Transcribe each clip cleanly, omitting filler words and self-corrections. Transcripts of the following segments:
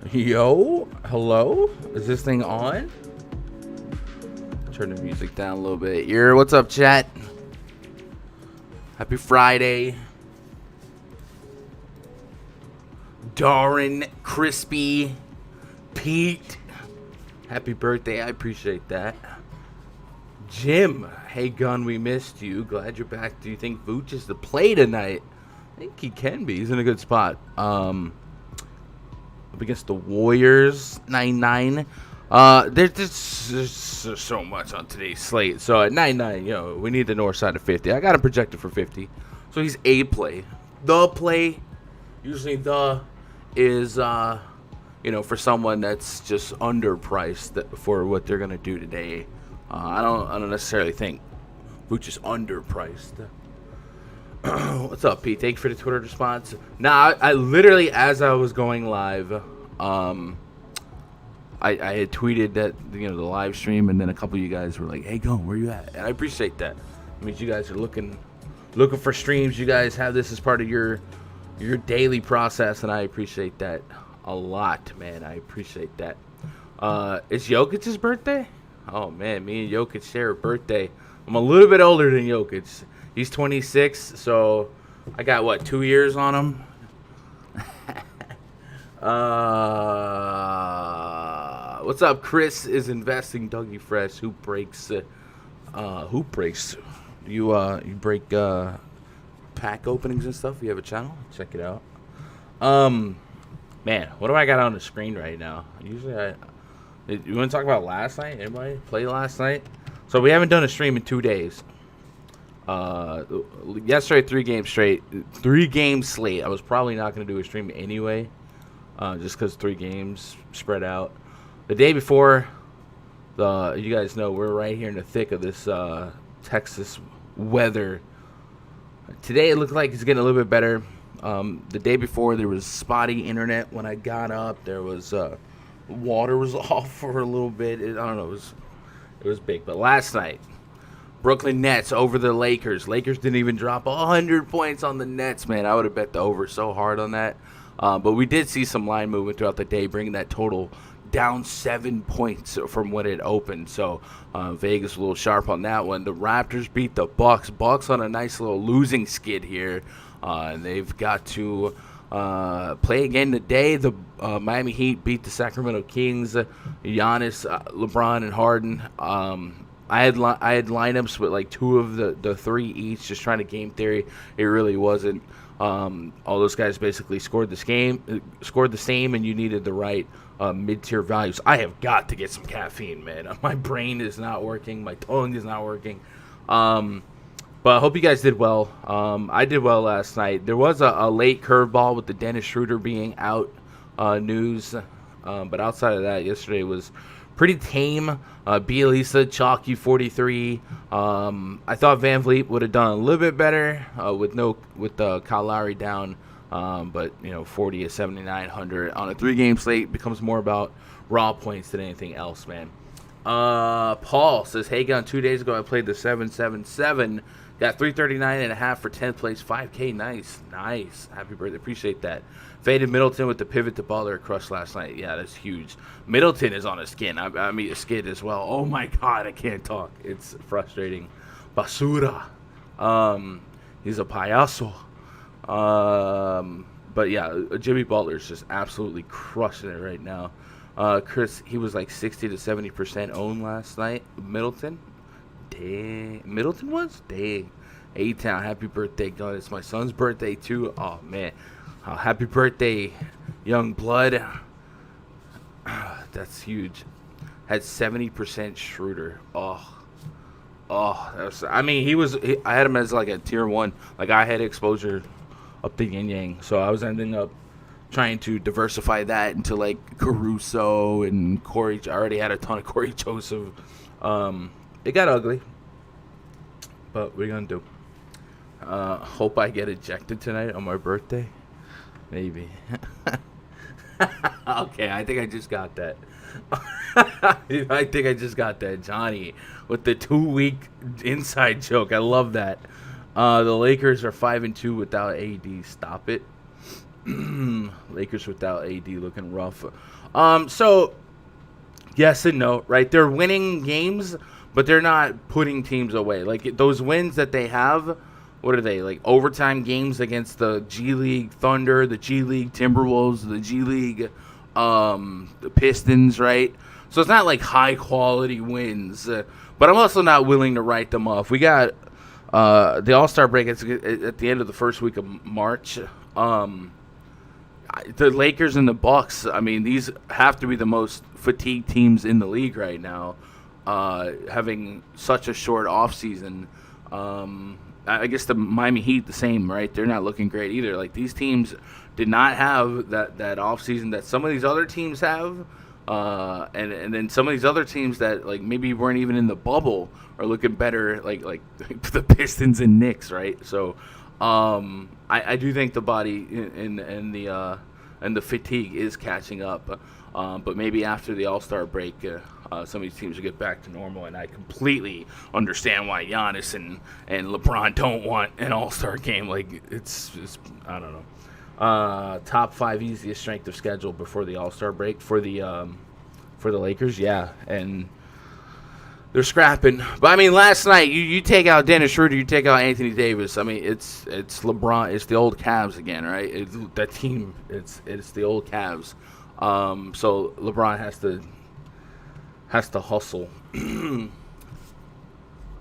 Yo, hello? Is this thing on? Turn the music down a little bit. What's up, chat? Happy Friday. Darren, Crispy, Pete. Happy birthday. I appreciate that. Jim, hey Gun, we missed you. Glad you're back. Do you think Vooch is the play tonight? I think he can be. He's in a good spot. Up against the Warriors, 9-9. There's so much on today's slate. So at 9-9, we need the north side of 50. I got him projected for 50. So he's a play. The play, usually the is, for someone that's just underpriced for what they're going to do today. I don't necessarily think Vooch is underpriced. What's up, Pete? Thank you for the Twitter response. Nah, I literally, as I was going live, I had tweeted that the live stream, and then a couple of you guys were like, "Hey, Gone, where you at?" And I appreciate that. It means you guys are looking for streams. You guys have this as part of your daily process, and I appreciate that a lot, man. I appreciate that. It's Jokic's birthday? Oh man, me and Jokic share a birthday. I'm a little bit older than Jokic. He's 26, so I got 2 years on him. What's up? Chris is investing. Dougie Fresh. Who breaks? You break pack openings and stuff? You have a channel? Check it out. Man, what do I got on the screen right now? Usually you want to talk about last night? Anybody play last night? So we haven't done a stream in 2 days. Yesterday, 3 games straight. 3 game slate. I was probably not going to do a stream anyway, just because 3 games spread out. The day before, you guys know we're right here in the thick of this Texas weather. Today it looked like it's getting a little bit better. The day before there was spotty internet when I got up. There was water was off for a little bit. I don't know. It was big. But last night, Brooklyn Nets over the Lakers. Lakers didn't even drop 100 points on the Nets, man. I would have bet the over so hard on that. But we did see some line movement throughout the day, bringing that total down 7 points from when it opened. So Vegas a little sharp on that one. The Raptors beat the Bucks. Bucks on a nice little losing skid here. And they've got to play again today. The Miami Heat beat the Sacramento Kings. Giannis, LeBron, and Harden. I had lineups with like 2 of the 3 each, just trying to game theory. It really wasn't. All those guys basically scored the same, and you needed the right mid-tier values. I have got to get some caffeine, man. My brain is not working. My tongue is not working. But I hope you guys did well. I did well last night. There was a late curveball with the Dennis Schroeder being out news. But outside of that, yesterday was pretty tame. Bielisa, chalky 43. I thought Van Vliet would have done a little bit better with Kyle Lowry down. But 40 at 7,900 on a 3-game slate becomes more about raw points than anything else, man. Paul says, "Hey, Gun, 2 days ago I played the 777. Got 339.5 for 10th place, 5K. Nice. Happy birthday. Appreciate that. Faded Middleton with the pivot to Butler crush last night. Yeah, that's huge. Middleton is on a skin. I mean, a skid as well. Oh my God, I can't talk. It's frustrating. Basura. He's a payaso. But yeah, Jimmy Butler's just absolutely crushing it right now. Chris, he was like 60 to 70% owned last night. Middleton. Dang. Middleton was? Dang. A-Town, happy birthday, God. It's my son's birthday, too. Oh, man. Happy birthday, young blood. That's huge. Had 70% Schroeder. Oh, that was, I mean, I had him as like a tier 1. Like, I had exposure up the yin-yang. So I was ending up trying to diversify that into like Caruso and Corey. I already had a ton of Corey Joseph. It got ugly, but what are you gonna do? Hope I get ejected tonight on my birthday. Maybe. Okay, I think I just got that. Johnny with the 2-week inside joke. I love that. The Lakers are 5-2 without AD. Stop it. Lakers without AD looking rough. So yes and no, right? They're winning games, but they're not putting teams away. Like those wins that they have, what are they? Like overtime games against the G League Thunder, the G League Timberwolves, the G League the Pistons, right? So it's not like high quality wins, but I'm also not willing to write them off. We got the All-Star break at the end of the first week of March. The Lakers and the Bucks, I mean, these have to be the most fatigued teams in the league right now, having such a short offseason. I guess the Miami Heat, the same, right? They're not looking great either. Like, these teams did not have that offseason that some of these other teams have. And then some of these other teams that, like, maybe weren't even in the bubble are looking better, like the Pistons and Knicks, right? So, I do think the body and the fatigue is catching up, but maybe after the All-Star break, some of these teams will get back to normal. And I completely understand why Giannis and LeBron don't want an All-Star game. Like it's I don't know. Top 5 easiest strength of schedule before the All-Star break for the Lakers, yeah, and they're scrapping. But I mean, last night you take out Dennis Schroeder, you take out Anthony Davis. I mean, it's LeBron, it's the old Cavs again, right? It's that team. It's the old Cavs. So LeBron has to hustle.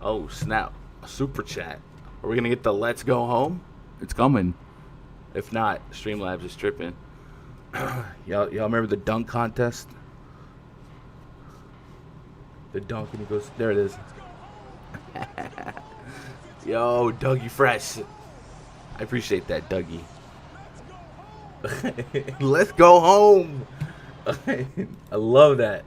Oh snap! A super chat. Are we gonna get the "Let's Go Home"? It's coming. If not, Streamlabs is tripping. Y'all remember the dunk contest? The dunk, and he goes, there it is. Yo, Dougie Fresh. I appreciate that, Dougie. Let's go home. I love that.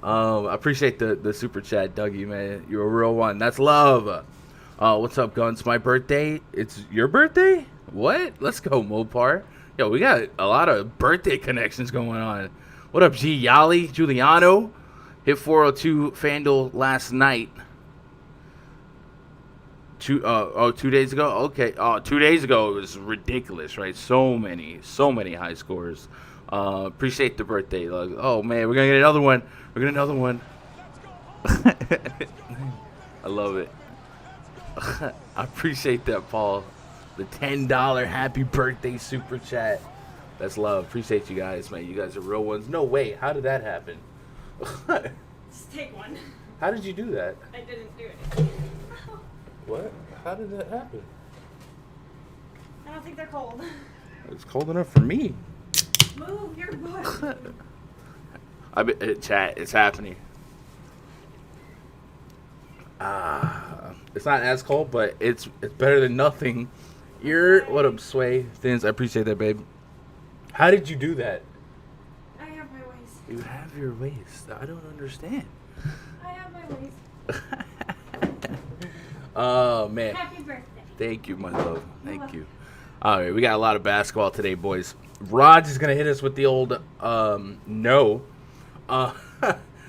I appreciate the super chat, Dougie, man. You're a real one. That's love. What's up, Guns? My birthday. It's your birthday? What? Let's go, Mopar. Yo, we got a lot of birthday connections going on. What up, G Yali, Giuliano? Hit 402 FanDuel last night. 2 days ago? Okay. 2 days ago, it was ridiculous, right? So many high scores. Appreciate the birthday. Like, oh, man, we're going to get another one. We're going to get another one. I love it. I appreciate that, Paul. The $10 happy birthday super chat. That's love. Appreciate you guys, man. You guys are real ones. No way. How did that happen? Just take one. How did you do that? I didn't do it. What? How did that happen? I don't think they're cold. It's cold enough for me. Move your butt. Chat, it's happening. It's not as cold, but it's better than nothing. What up, Sway Thins? I appreciate that, babe. How did you do that? I have my waist. You have your waist. I don't understand. I have my waist. Oh, man. Happy birthday. Thank you, my love. Thank you. All right, we got a lot of basketball today, boys. Raj is going to hit us with the old no.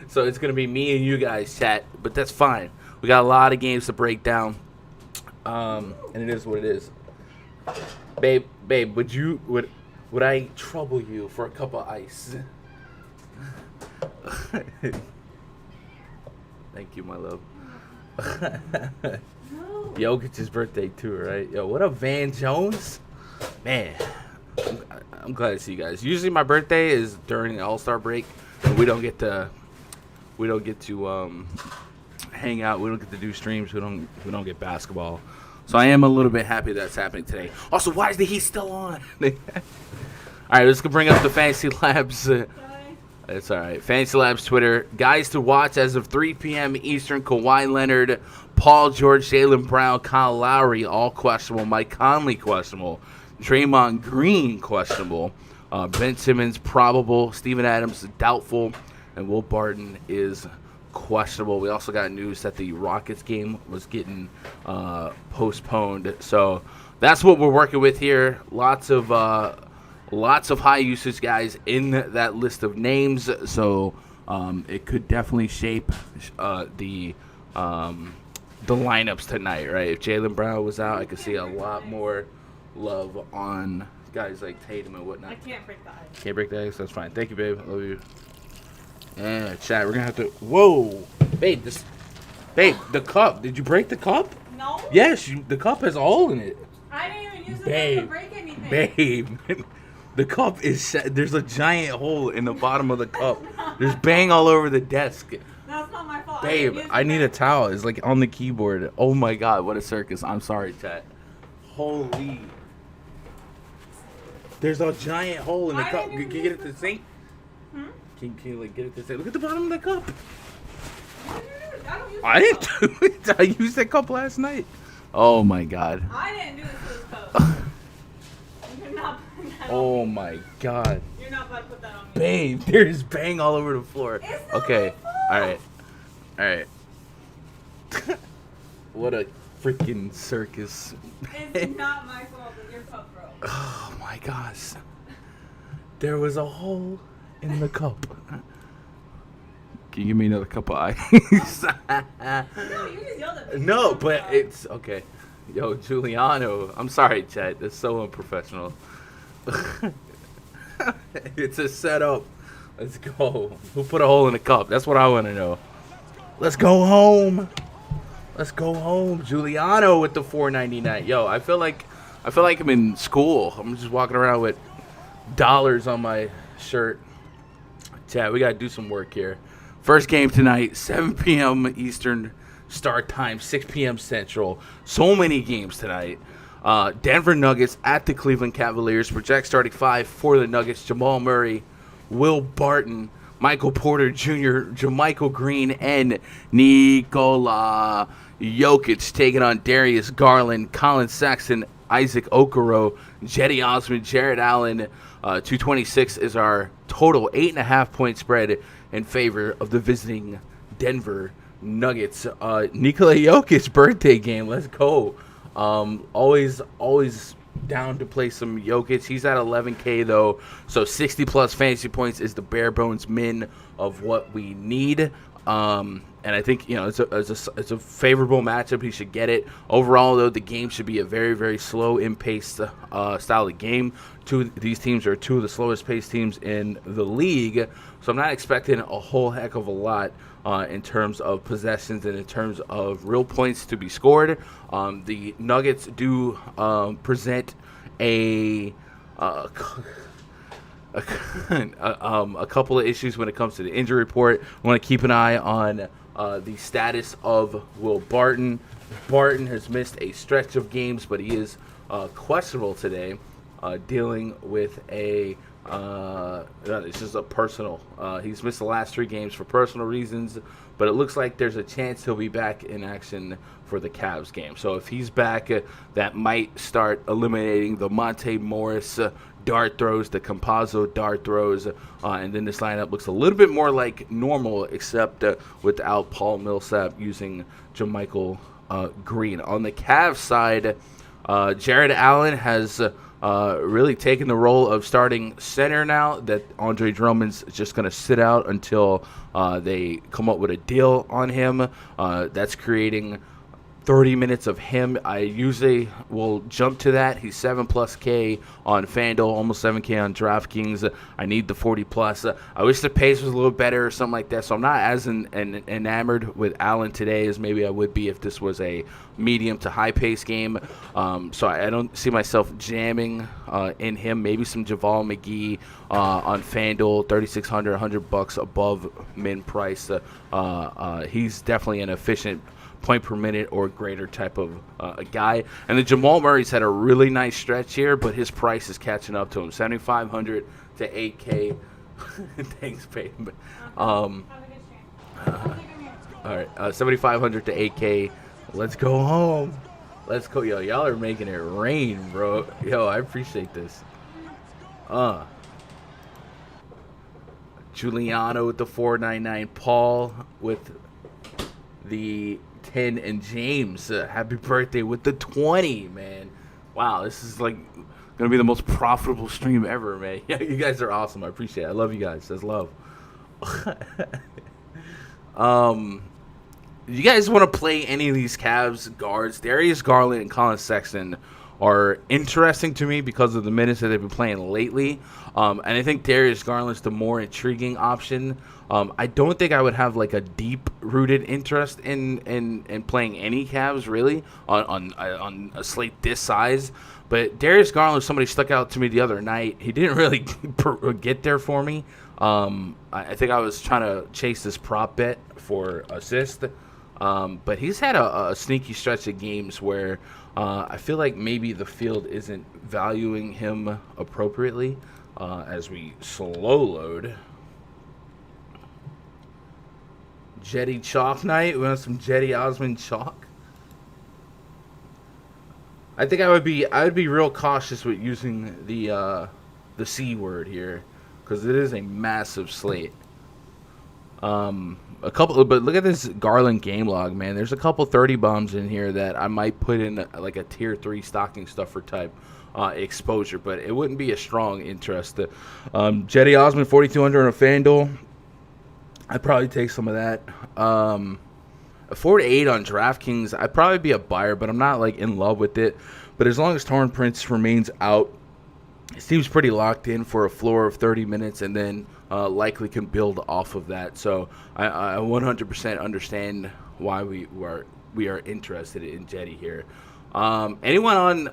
So it's going to be me and you guys, chat, but that's fine. We got a lot of games to break down, and it is what it is. Babe, would I trouble you for a cup of ice? Thank you, my love. Jokic's birthday too, right? Yo, what up, Van Jones? Man, I'm glad to see you guys. Usually my birthday is during the All-Star break, and we don't get to hang out. We don't get to do streams. We don't get basketball. So I am a little bit happy that's happening today. Also, why is the Heat still on? All right, let's go bring up the Fantasy Labs. It's all right. Fantasy Labs Twitter. Guys to watch as of 3 p.m. Eastern. Kawhi Leonard, Paul George, Jaylen Brown, Kyle Lowry, all questionable. Mike Conley, questionable. Draymond Green, questionable. Ben Simmons, probable. Steven Adams, doubtful. And Will Barton is questionable. We also got news that the Rockets game was getting postponed. So that's what we're working with here. Lots of high usage guys in that list of names. So it could definitely shape the lineups tonight, right? If Jaylen Brown was out, I could see a lot more love on guys like Tatum and whatnot. I can't break the ice. Can't break the ice? That's fine. Thank you, babe. I love you. And chat, we're gonna have to. Whoa, babe, the cup. Did you break the cup? No. Yes, the cup has a hole in it. I didn't even use Babe, it to break anything. Babe, the cup is. There's a giant hole in the bottom of the cup. There's bang all over the desk. That's not my fault. Babe, I need a towel. It's like on the keyboard. Oh my god, what a circus. I'm sorry, chat. Holy. There's a giant hole in the cup. Can you get it to the sink? Can you like get it to the sink? Look at the bottom of the cup. I didn't do it. I used that cup last night. Oh my god. I didn't do this to this cup. You're not putting that Oh on me. my god. You're not about to put that on me. Babe, there's bang all over the floor. It's not Okay. my fault. Alright. What a freaking circus. It's not my fault that your cup broke. Oh my gosh. There was a hole in the cup. Can you give me another cup of ice? No, you just yelled at me. No, but it's okay. Yo, Giuliano. I'm sorry, Chet. That's so unprofessional. It's a setup. Let's go. Who put a hole in the cup? That's what I want to know. Let's go home. Let's go home. Giuliano with the $4.99. Yo, I feel like I'm in school. I'm just walking around with dollars on my shirt. Chat, we got to do some work here. First game tonight, 7 p.m. Eastern start time, 6 p.m. Central. So many games tonight. Denver Nuggets at the Cleveland Cavaliers. Project starting five for the Nuggets. Jamal Murray, Will Barton, Michael Porter Jr., JaMychal Green, and Nikola Jokic taking on Darius Garland, Colin Sexton, Isaac Okoro, Jetty Osman, Jared Allen. 226 is our total 8.5-point spread in favor of the visiting Denver Nuggets. Nikola Jokic birthday game. Let's go. Always down to play some Jokic. He's at 11K though, so 60 plus fantasy points is the bare bones min of what we need. And I think it's a favorable matchup. He should get it. Overall though, the game should be a very, very slow, in-paced style of game. These teams are two of the slowest paced teams in the league, so I'm not expecting a whole heck of a lot in terms of possessions and in terms of real points to be scored. The Nuggets do present a couple of issues when it comes to the injury report. I want to keep an eye on the status of Will Barton. Barton has missed a stretch of games, but he is questionable today, dealing with it's just a personal. He's missed the last 3 games for personal reasons, but it looks like there's a chance he'll be back in action for the Cavs game. So if he's back, that might start eliminating the Monte Morris dart throws, the Campazzo dart throws, and then this lineup looks a little bit more like normal, except without Paul Millsap using JaMychal Green. On the Cavs side, Jared Allen has really taken the role of starting center now that Andre Drummond's just going to sit out until they come up with a deal on him. That's creating 30 minutes of him. I usually will jump to that. He's 7+K on FanDuel, almost 7K on DraftKings. I need the 40+. I wish the pace was a little better or something like that, so I'm not as enamored with Allen today as maybe I would be if this was a medium to high pace game. So I don't see myself jamming in him. Maybe some Javal McGee on FanDuel, $3,600, $100 above min price. He's definitely an efficient point per minute or greater type of a guy. And then Jamal Murray's had a really nice stretch here, but his price is catching up to him. 7,500 to 8K. Thanks, babe. All right, 7,500 to 8K. Let's go home. Let's go. Yo, y'all are making it rain, bro. Yo, I appreciate this. Giuliano with the 4.99. Paul with the 10, and James, happy birthday with the 20, man. Wow, this is like gonna be the most profitable stream ever, man. Yeah, you guys are awesome. I appreciate it. I love you guys. That's love. You guys want to play any of these Cavs guards? Darius Garland and Colin Sexton are interesting to me because of the minutes that they've been playing lately. And I think Darius Garland's the more intriguing option. I don't think I would have like a deep-rooted interest in playing any Cavs really on a slate this size. But Darius Garland, somebody stuck out to me the other night. He didn't really get there for me. I think I was trying to chase this prop bet for assist. But he's had a sneaky stretch of games where I feel like maybe the field isn't valuing him appropriately as we slow load. Jetty Chalk night. We want some Jetty Osman Chalk. I think I would be real cautious with using the C word here because it is a massive slate. But look at this Garland game log, man. There's a couple 30 bombs in here that I might put in like a tier 3 stocking stuffer type exposure, but it wouldn't be a strong interest. Jetty Osman 4,200 on a FanDuel. I'd probably take some of that. A 4 to 8 on DraftKings, I'd probably be a buyer, but I'm not like in love with it. But as long as Torrent Prince remains out, it seems pretty locked in for a floor of 30 minutes, and then likely can build off of that. So I 100% understand why we are interested in Jetty here. Anyone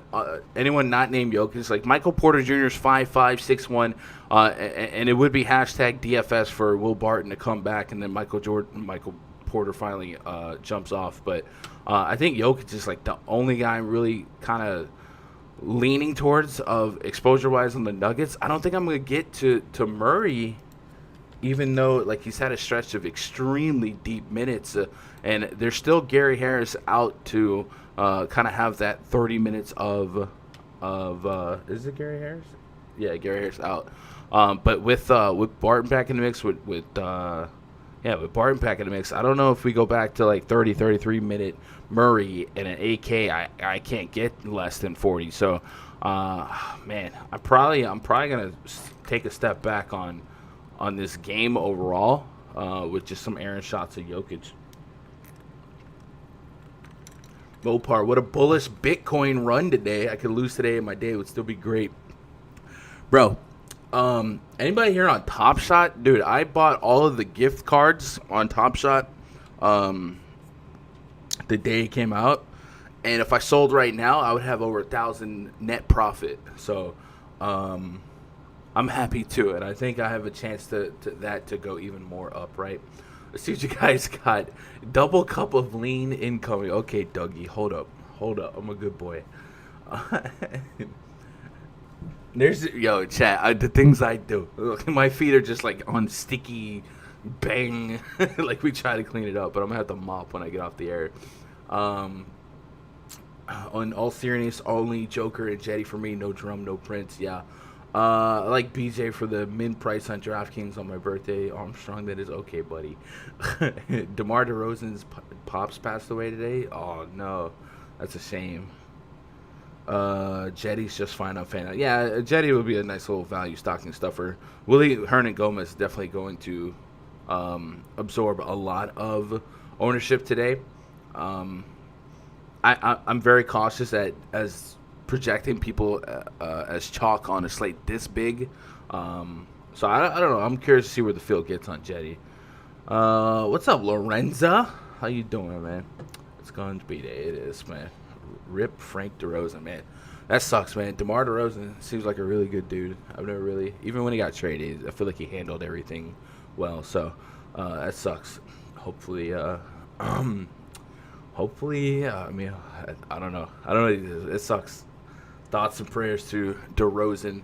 not named Jokic, like Michael Porter Jr. is 5'5", 6'1", and it would be hashtag DFS for Will Barton to come back, and then Michael Porter finally jumps off. But I think Jokic is like the only guy I'm really kind of leaning towards of exposure-wise on the Nuggets. I don't think I'm going to get to Murray, even though like he's had a stretch of extremely deep minutes, and there's still Gary Harris out to kind of have that 30 minutes of is it Gary Harris? Yeah, Gary Harris out. But with Barton back in the mix, with Barton back in the mix, I don't know if we go back to like 30, 33 minute Murray and an AK. I can't get less than 40. So, man, I'm probably gonna take a step back on this game overall with just some errant shots of Jokic. Mopar, what a bullish Bitcoin run today. I could lose today and my day would still be great. Bro, anybody here on Top Shot? Dude, I bought all of the gift cards on Top Shot the day it came out. And if I sold right now, I would have over 1,000 net profit. So I'm happy to it. I think I have a chance to go even more up, right? Let's see what you guys got. Double cup of lean incoming. Okay, Dougie, hold up. I'm a good boy. There's chat. The things I do. My feet are just like on sticky bang. Like we try to clean it up, but I'm gonna have to mop when I get off the air. On all seriousness, only Joker and Jetty for me. No Drum, no Prince. Yeah. I like BJ for the min price on DraftKings on my birthday. Armstrong, that is okay, buddy. DeMar DeRozan's pops passed away today. Oh no, that's a shame. Jetty's just fine on fan. Yeah, Jetty would be a nice little value stocking stuffer. Willie Hernan-Gomez is definitely going to absorb a lot of ownership today. I'm very cautious as projecting people as chalk on a slate this big. So I don't know. I'm curious to see where the field gets on Jetty. What's up, Lorenza? How you doing, man? It's going to be day. It is, man. Rip Frank DeRozan, man. That sucks, man. DeMar DeRozan seems like a really good dude. I've never really, even when he got traded, I feel like he handled everything well. So that sucks. Hopefully, I mean, I don't know. It sucks. Thoughts and prayers to DeRozan.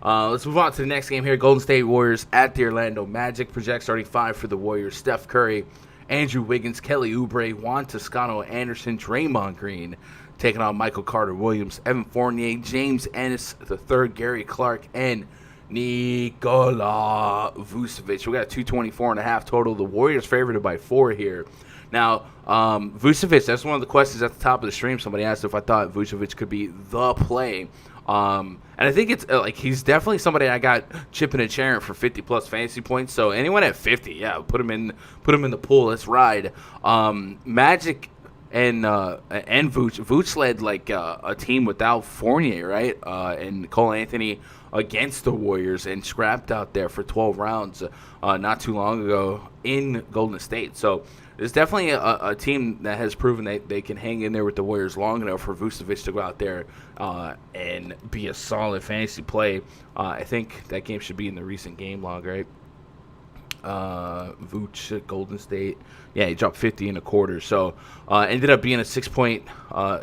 Let's move on to the next game here. Golden State Warriors at the Orlando Magic. Project starting 5 for the Warriors. Steph Curry, Andrew Wiggins, Kelly Oubre, Juan Toscano Anderson, Draymond Green, taking on Michael Carter-Williams, Evan Fournier, James Ennis III, Gary Clark, and Nikola Vucevic. We got a 224.5 total. The Warriors favored by 4 here. Now, Vucevic, that's one of the questions at the top of the stream. Somebody asked if I thought Vucevic could be the play. And I think it's like he's definitely somebody I got chipping and sharing for 50-plus fantasy points. So anyone at 50, yeah, put him in the pool. Let's ride. Magic and Vooch. Vooch led like a team without Fournier, right? And Cole Anthony against the Warriors and scrapped out there for 12 rounds not too long ago in Golden State. So it's definitely a team that has proven they can hang in there with the Warriors long enough for Vucevic to go out there and be a solid fantasy play. I think that game should be in the recent game log, right? Vooch at Golden State. Yeah, he dropped 50 in a quarter. So ended up being a 6-point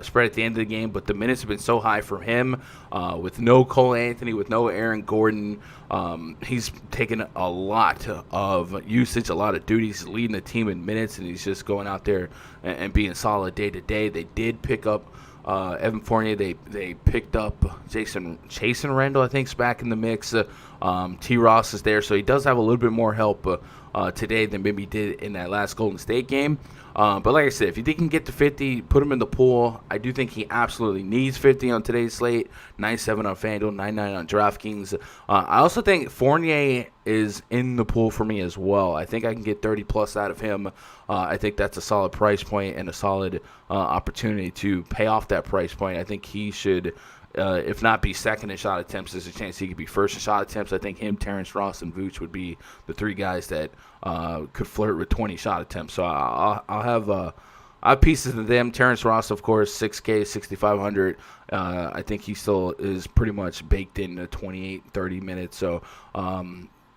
spread at the end of the game. But the minutes have been so high for him with no Cole Anthony, with no Aaron Gordon. He's taken a lot of usage, a lot of duties, he's leading the team in minutes, and he's just going out there and being solid day to day. They did pick up Evan Fournier. They picked up Jason Randall, I think, is back in the mix. T. Ross is there, so he does have a little bit more help today than maybe he did in that last Golden State game. But like I said, if you think he can get to 50, put him in the pool. I do think he absolutely needs 50 on today's slate. 9.7 on FanDuel, 9.9 on DraftKings. I also think Fournier is in the pool for me as well. I think I can get 30-plus out of him. I think that's a solid price point and a solid opportunity to pay off that price point. I think he should, if not be second in shot attempts, there's a chance he could be first in shot attempts. I think him, Terrence Ross, and Vooch would be the three guys that could flirt with 20 shot attempts. So I'll have pieces of them. Terrence Ross, of course, 6K, 6,500. I think he still is pretty much baked in 28, 30 minutes. So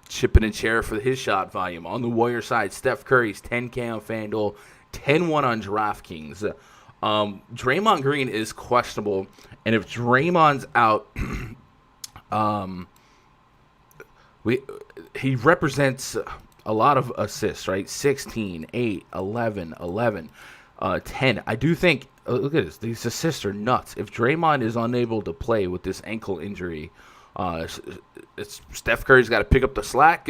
chipping and chair for his shot volume. On the Warrior side, Steph Curry's 10K on FanDuel, 10-1 on DraftKings. Draymond Green is questionable, and if Draymond's out, he represents a lot of assists, right? 16, 8, 11, 11, 10. I do think, look at this, these assists are nuts. If Draymond is unable to play with this ankle injury, Steph Curry's got to pick up the slack,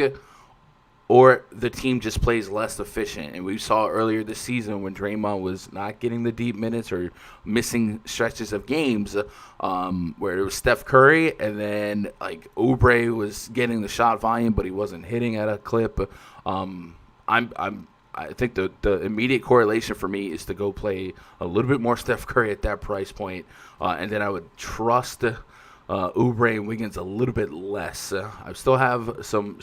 or the team just plays less efficient. And we saw earlier this season when Draymond was not getting the deep minutes or missing stretches of games where it was Steph Curry and then like Oubre was getting the shot volume, but he wasn't hitting at a clip. I think the immediate correlation for me is to go play a little bit more Steph Curry at that price point, and then I would trust Oubre and Wiggins a little bit less. I still have some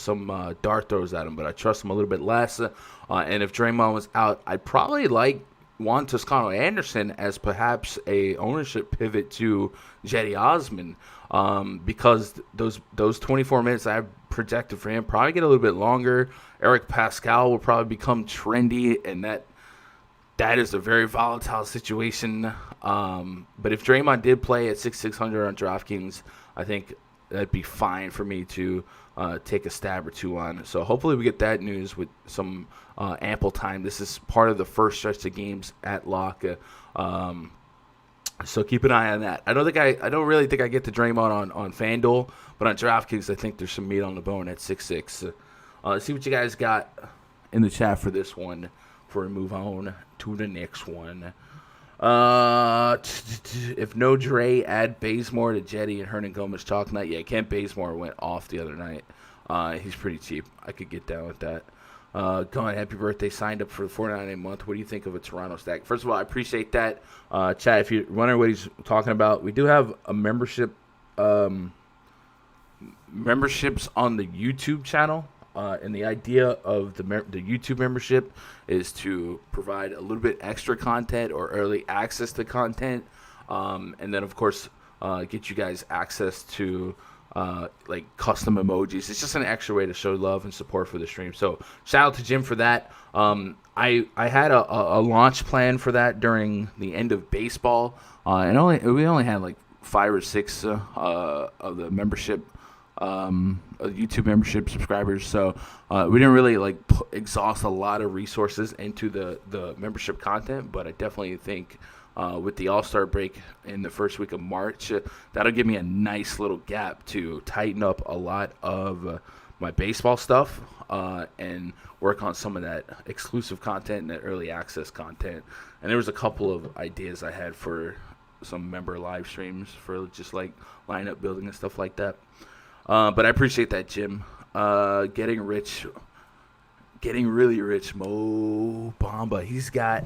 dart throws at him, but I trust him a little bit less. And if Draymond was out, I'd probably like Juan Toscano-Anderson as perhaps a ownership pivot to Cedi Osman, because those 24 minutes I've projected for him probably get a little bit longer. Eric Pascal will probably become trendy, and that is a very volatile situation. But if Draymond did play at 6,600 on DraftKings, I think that'd be fine for me to take a stab or two on. So hopefully we get that news with some ample time. This is part of the first stretch of games at lock. So keep an eye on that. I don't really think I get to Draymond on FanDuel, but on DraftKings I think there's some meat on the bone at 6.6. Let's see what you guys got in the chat for this one before we move on to the next one. If no Dre, add Bazemore to Cedi and Hernan Gomez chalk night. Yeah, Kent Bazemore went off the other night. He's pretty cheap. I could get down with that. Going, happy birthday. Signed up for $4.99 a month. What do you think of a Toronto stack? First of all, I appreciate that. Chad, if you're wondering what he's talking about, we do have a memberships on the YouTube channel. And the idea of the YouTube membership is to provide a little bit extra content or early access to content, and then of course get you guys access to like custom emojis. It's just an extra way to show love and support for the stream. So shout out to Jim for that. I had a launch plan for that during the end of baseball, and we only had like 5 or 6 of the membership. YouTube membership subscribers, so we didn't really like exhaust a lot of resources into the membership content, but I definitely think with the All-Star break in the first week of March, that'll give me a nice little gap to tighten up a lot of my baseball stuff and work on some of that exclusive content and that early access content. And there was a couple of ideas I had for some member live streams for just like lineup building and stuff like that. But I appreciate that, Jim. Getting really rich, Mo Bamba. He's got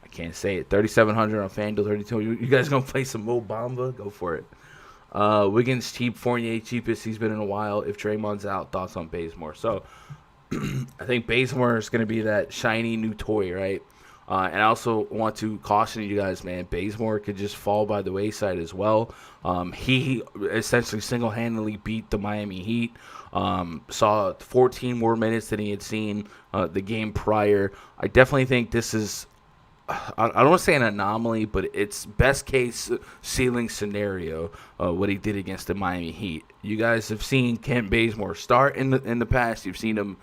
I can't say it. 3,700 on FanDuel, 32. You guys gonna play some Mo Bamba? Go for it. Wiggins cheap, Fournier cheapest. He's been in a while. If Draymond's out, thoughts on Bazemore? So I think Bazemore is gonna be that shiny new toy, right? And I also want to caution you guys, man. Bazemore could just fall by the wayside as well. He essentially single-handedly beat the Miami Heat. Saw 14 more minutes than he had seen the game prior. I definitely think this is, I don't want to say an anomaly, but it's best case ceiling scenario what he did against the Miami Heat. You guys have seen Kent Bazemore start in the past. You've seen him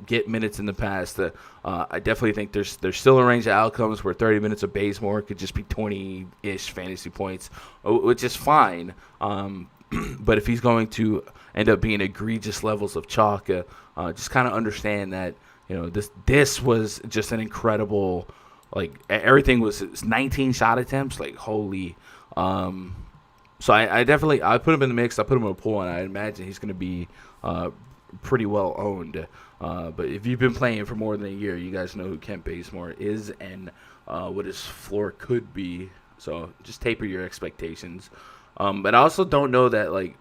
get minutes in the past. I definitely think there's still a range of outcomes where 30 minutes of Bazemore could just be 20-ish fantasy points, which is fine. But if he's going to end up being egregious levels of chalk, just kind of understand that this was just an incredible. Like, everything was 19 shot attempts. Like, holy. So I definitely, I put him in the mix. I put him in a pool, and I imagine he's going to be pretty well owned. But if you've been playing for more than a year, you guys know who Kent Bazemore is and what his floor could be. So just taper your expectations. But I also don't know that, like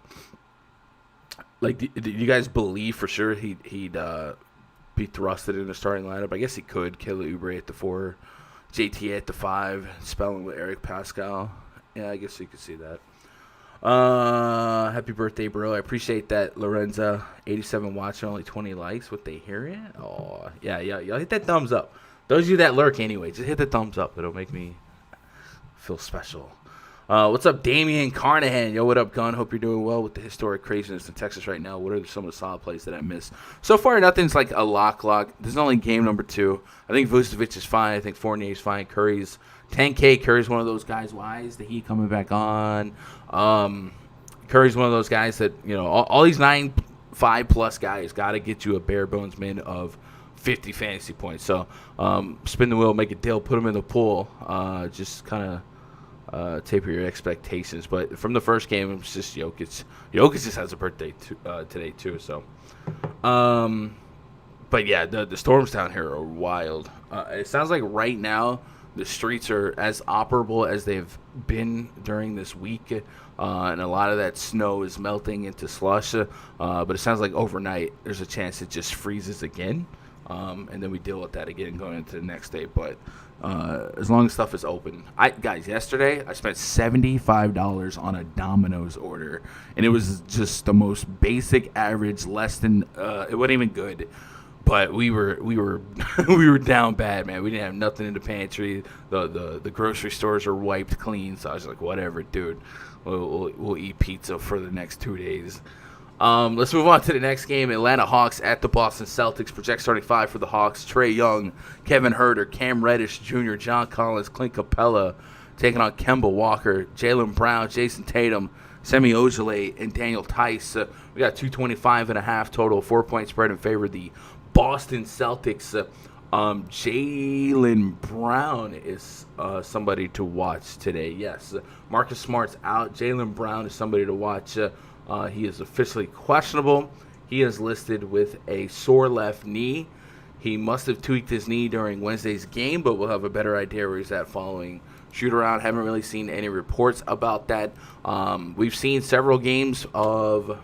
do you guys believe for sure he'd be thrusted in the starting lineup? I guess he could. Kelly Oubre at the 4. JT at the 5, spelling with Eric Pascal. Yeah, I guess you could see that. Happy birthday, bro. I appreciate that, Lorenza. 87 watching, only 20 likes. What they hearing? Oh, yeah. Y'all hit that thumbs up. Those of you that lurk anyway, just hit the thumbs up. It'll make me feel special. What's up, Damian Carnahan? Yo, what up, Gun? Hope you're doing well with the historic craziness in Texas right now. What are some of the solid plays that I missed? So far, nothing's like a lock. There's only game number 2. I think Vucevic is fine. I think Fournier's fine. Curry's 10K. Curry's one of those guys. Why is the Heat coming back on? Curry's one of those guys that, all these 9-5+ guys got to get you a bare bones min of 50 fantasy points. So spin the wheel, make a deal, put them in the pool. Just kind of taper your expectations. But from the first game, it's just Jokic. Jokic just has a birthday today too. So, but yeah, the storms down here are wild. It sounds like right now the streets are as operable as they've been during this week, and a lot of that snow is melting into slush. But it sounds like overnight there's a chance it just freezes again, and then we deal with that again going into the next day. But as long as stuff is open. Guys, yesterday I spent $75 on a Domino's order, and it was just the most basic average, less than it wasn't even good. But we were we were down bad, man. We didn't have nothing in the pantry. The grocery stores are wiped clean, so I was like, whatever, dude. We'll eat pizza for the next 2 days. Let's move on to the next game. Atlanta Hawks at the Boston Celtics. Project starting 5 for the Hawks. Trae Young, Kevin Huerter, Cam Reddish Jr., John Collins, Clint Capella taking on Kemba Walker, Jaylen Brown, Jason Tatum, Semi Ojeleye, and Daniel Tice. We got 225.5 total, 4-point spread in favor of the Boston Celtics. Jaylen Brown is somebody to watch today. Yes, Marcus Smart's out. Jaylen Brown is somebody to watch. He is officially questionable. He is listed with a sore left knee. He must have tweaked his knee during Wednesday's game, but we'll have a better idea where he's at following shoot-around. Haven't really seen any reports about that. We've seen several games of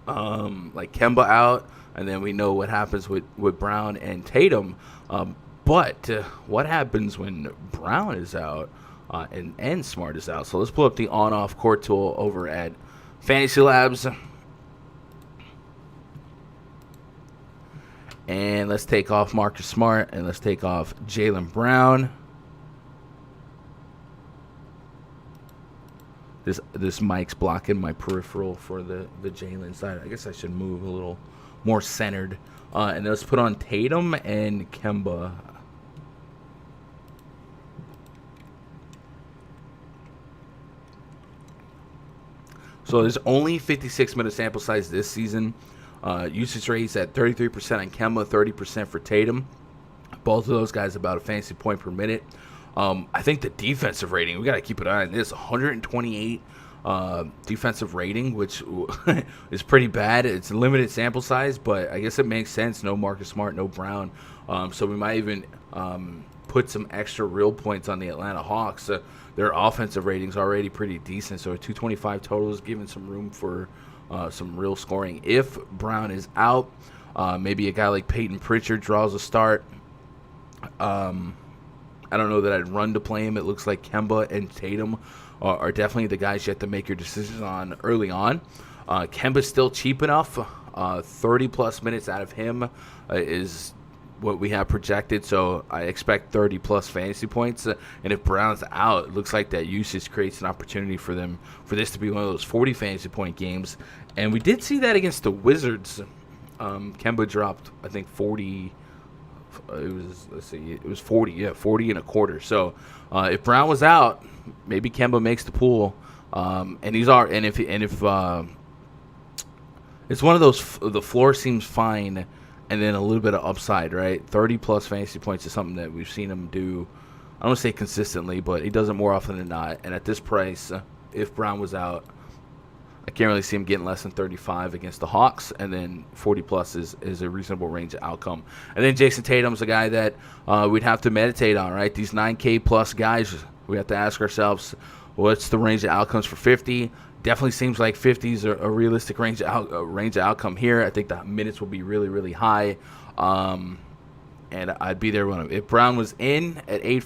like Kemba out, and then we know what happens with Brown and Tatum. But what happens when Brown is out and Smart is out? So let's pull up the on-off court tool over at Fantasy Labs. And let's take off Marcus Smart and let's take off Jaylen Brown. This mic's blocking my peripheral for the Jaylen side. I guess I should move a little more centered. And let's put on Tatum and Kemba. So there's only 56-minute sample size this season. Usage rates at 33% on Kemba, 30% for Tatum. Both of those guys about a fantasy point per minute. I think the defensive rating, we got to keep an eye on this. 128 defensive rating, which is pretty bad. It's a limited sample size, but I guess it makes sense. No Marcus Smart, no Brown. So we might even put some extra real points on the Atlanta Hawks. Their offensive rating's already pretty decent, so a 225 total is giving some room for some real scoring. If Brown is out, maybe a guy like Peyton Pritchard draws a start. I don't know that I'd run to play him. It looks like Kemba and Tatum are definitely the guys you have to make your decisions on early on. Kemba's still cheap enough. 30-plus minutes out of him is what we have projected, so I expect 30-plus fantasy points. And if Brown's out, it looks like that usage creates an opportunity for this to be one of those 40 fantasy point games. And we did see that against the Wizards. Kemba dropped, I think, 40. It was 40. Yeah, 40 and a quarter. So if Brown was out, maybe Kemba makes the pool. If it's one of those, the floor seems fine, and then a little bit of upside, right? 30-plus fantasy points is something that we've seen him do. I don't want to say consistently, but he does it more often than not. And at this price, if Brown was out, I can't really see him getting less than 35 against the Hawks, and then 40-plus is a reasonable range of outcome. And then Jason Tatum's a guy that we'd have to meditate on, right? These 9K-plus guys, we have to ask ourselves, what's the range of outcomes for 50? Definitely seems like 50 is a realistic range of outcome here. I think the minutes will be really, really high. And I'd be there when if Brown was in at 8-4,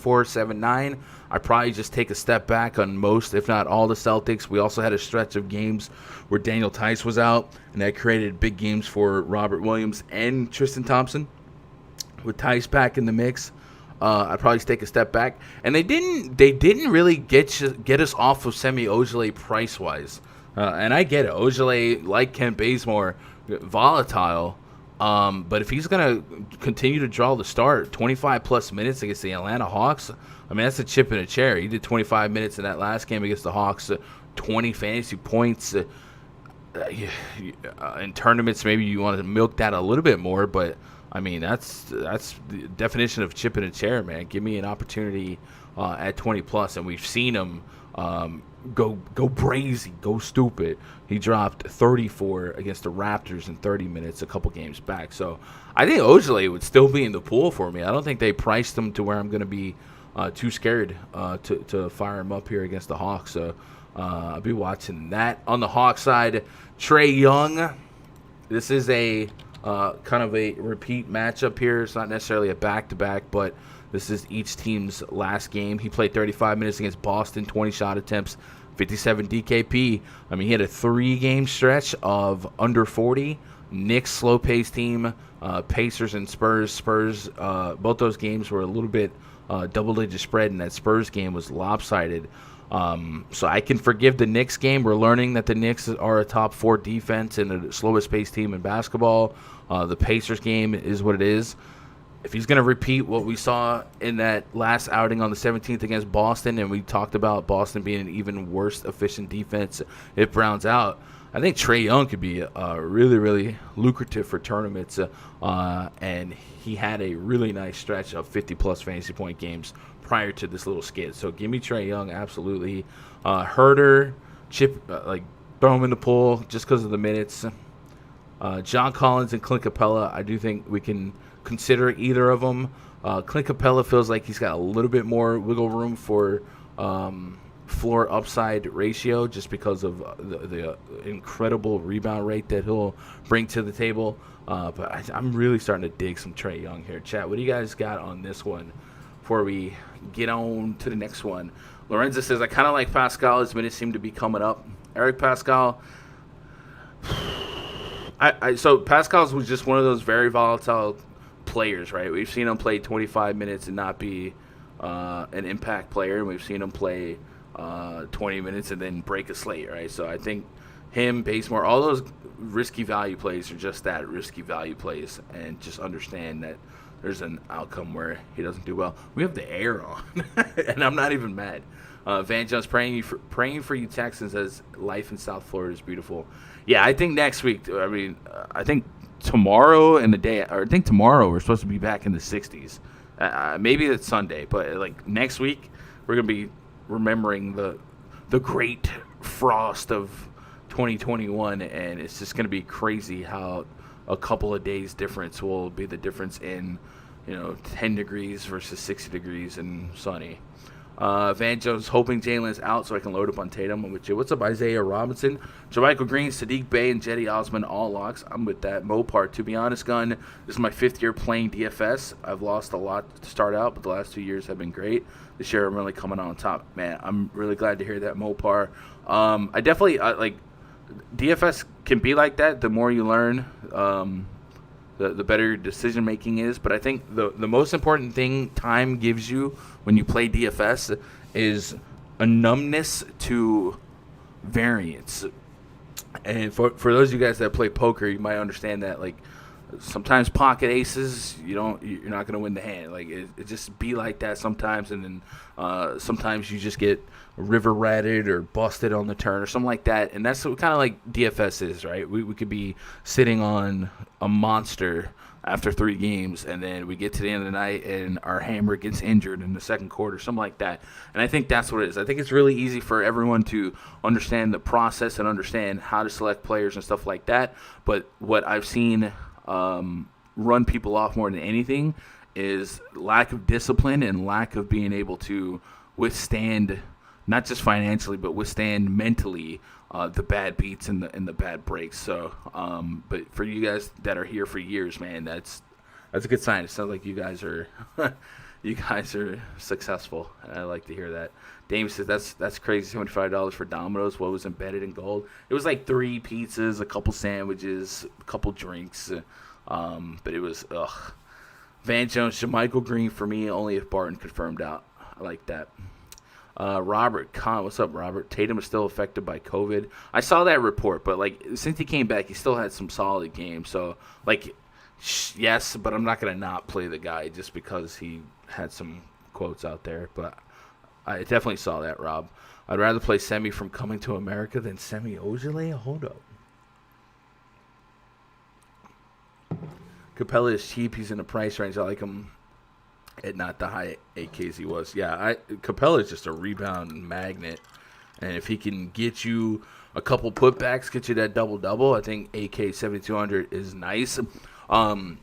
7-9, I'd probably just take a step back on most, if not all, the Celtics. We also had a stretch of games where Daniel Tice was out, and that created big games for Robert Williams and Tristan Thompson. With Tice back in the mix, I'd probably take a step back. And they didn't really get us off of Semi Ojeleye price-wise. And I get it. Ojeleye, like Kent Bazemore, volatile. But if he's going to continue to draw the start, 25-plus minutes against the Atlanta Hawks, I mean, that's a chip in a chair. He did 25 minutes in that last game against the Hawks, 20 fantasy points. In tournaments, maybe you want to milk that a little bit more, but, I mean, that's the definition of chip in a chair, man. Give me an opportunity at 20-plus, and we've seen him go brazy, go stupid. He dropped 34 against the Raptors in 30 minutes a couple games back. So I think Ojeleye would still be in the pool for me. I don't think they priced him to where I'm going to be too scared to fire him up here against the Hawks. So I'll be watching that. On the Hawks side, Trae Young. This is a kind of a repeat matchup here. It's not necessarily a back-to-back, but this is each team's last game. He played 35 minutes against Boston, 20 shot attempts, 57 DKP. I mean, he had a 3-game stretch of under 40. Knicks, slow-paced team, Pacers and Spurs. Spurs, both those games were a little bit double-digit spread, and that Spurs game was lopsided. So I can forgive the Knicks game. We're learning that the Knicks are a top 4 defense and the slowest-paced team in basketball. The Pacers game is what it is. If he's going to repeat what we saw in that last outing on the 17th against Boston, and we talked about Boston being an even worse efficient defense if Brown's out, I think Trae Young could be really, really lucrative for tournaments. And he had a really nice stretch of 50-plus fantasy point games prior to this little skid. So give me Trae Young, absolutely. Herder, Chip, throw him in the pool just because of the minutes. John Collins and Clint Capella, I do think we can consider either of them. Clint Capella feels like he's got a little bit more wiggle room for floor upside ratio just because of the incredible rebound rate that he'll bring to the table. But I'm really starting to dig some Trae Young here. Chat, what do you guys got on this one before we get on to the next one? Lorenzo says, I kind of like Pascal. His minutes seem to be coming up. Eric Pascal. So Pascal was just one of those very volatile players, right? We've seen him play 25 minutes and not be an impact player, and we've seen him play 20 minutes and then break a slate, right? So I think him, Bazemore, all those risky value plays are just that, risky value plays, and just understand that there's an outcome where he doesn't do well. We have the air on, and I'm not even mad. Van Jones praying for you Texans, as life in South Florida is beautiful. Yeah, I think next week. I mean, I think tomorrow and the day, or I think tomorrow we're supposed to be back in the 60s. Maybe it's Sunday, but like next week we're gonna be remembering the great frost of 2021, and it's just gonna be crazy how a couple of days difference will be the difference in 10 degrees versus 60 degrees and sunny. Van Jones hoping Jalen's out so I can load up on Tatum. I'm with you. What's up, Isaiah Robinson? JaMychal Green, Sadiq Bey, and Jetty Osman, all locks. I'm with that. Mopar, to be honest, Gun, this is my 5th year playing DFS. I've lost a lot to start out, but the last 2 years have been great. This year I'm really coming on top. Man, I'm really glad to hear that, Mopar. I definitely, like, DFS can be like that. The more you learn, the better your decision making is. But I think the most important thing time gives you when you play DFS is a numbness to variance. And for those of you guys that play poker, you might understand that, like, sometimes pocket aces, you're not going to win the hand. Like, it just be like that sometimes, and then sometimes you just get river ratted or busted on the turn or something like that. And that's kind of like DFS is, right? We could be sitting on a monster after 3 games, and then we get to the end of the night and our hammer gets injured in the second quarter, something like that. And I think that's what it is. I think it's really easy for everyone to understand the process and understand how to select players and stuff like that. But what I've seen run people off more than anything is lack of discipline and lack of being able to withstand, not just financially, but withstand mentally the bad beats and the bad breaks. So, but for you guys that are here for years, man, that's a good sign. It sounds like you guys are you guys are successful. I like to hear that. Dame says that's crazy. $75 for Domino's. What was embedded in gold? It was like 3 pizzas, a couple sandwiches, a couple drinks. But it was Van Jones, JaMychal Green for me, only if Barton confirmed out. I like that. Robert Kahn, what's up, Robert? Tatum is still affected by COVID. I saw that report, but like since he came back, he still had some solid games. So like, yes, but I'm not gonna not play the guy just because he had some quotes out there. But I definitely saw that, Rob. I'd rather play Semi from Coming to America than Semi Ojeleye. Hold up. Capella is cheap. He's in the price range. I like him at not the high 8Ks he was. Yeah, Capella is just a rebound magnet. And if he can get you a couple putbacks, get you that double-double, I think AK 7,200 is nice.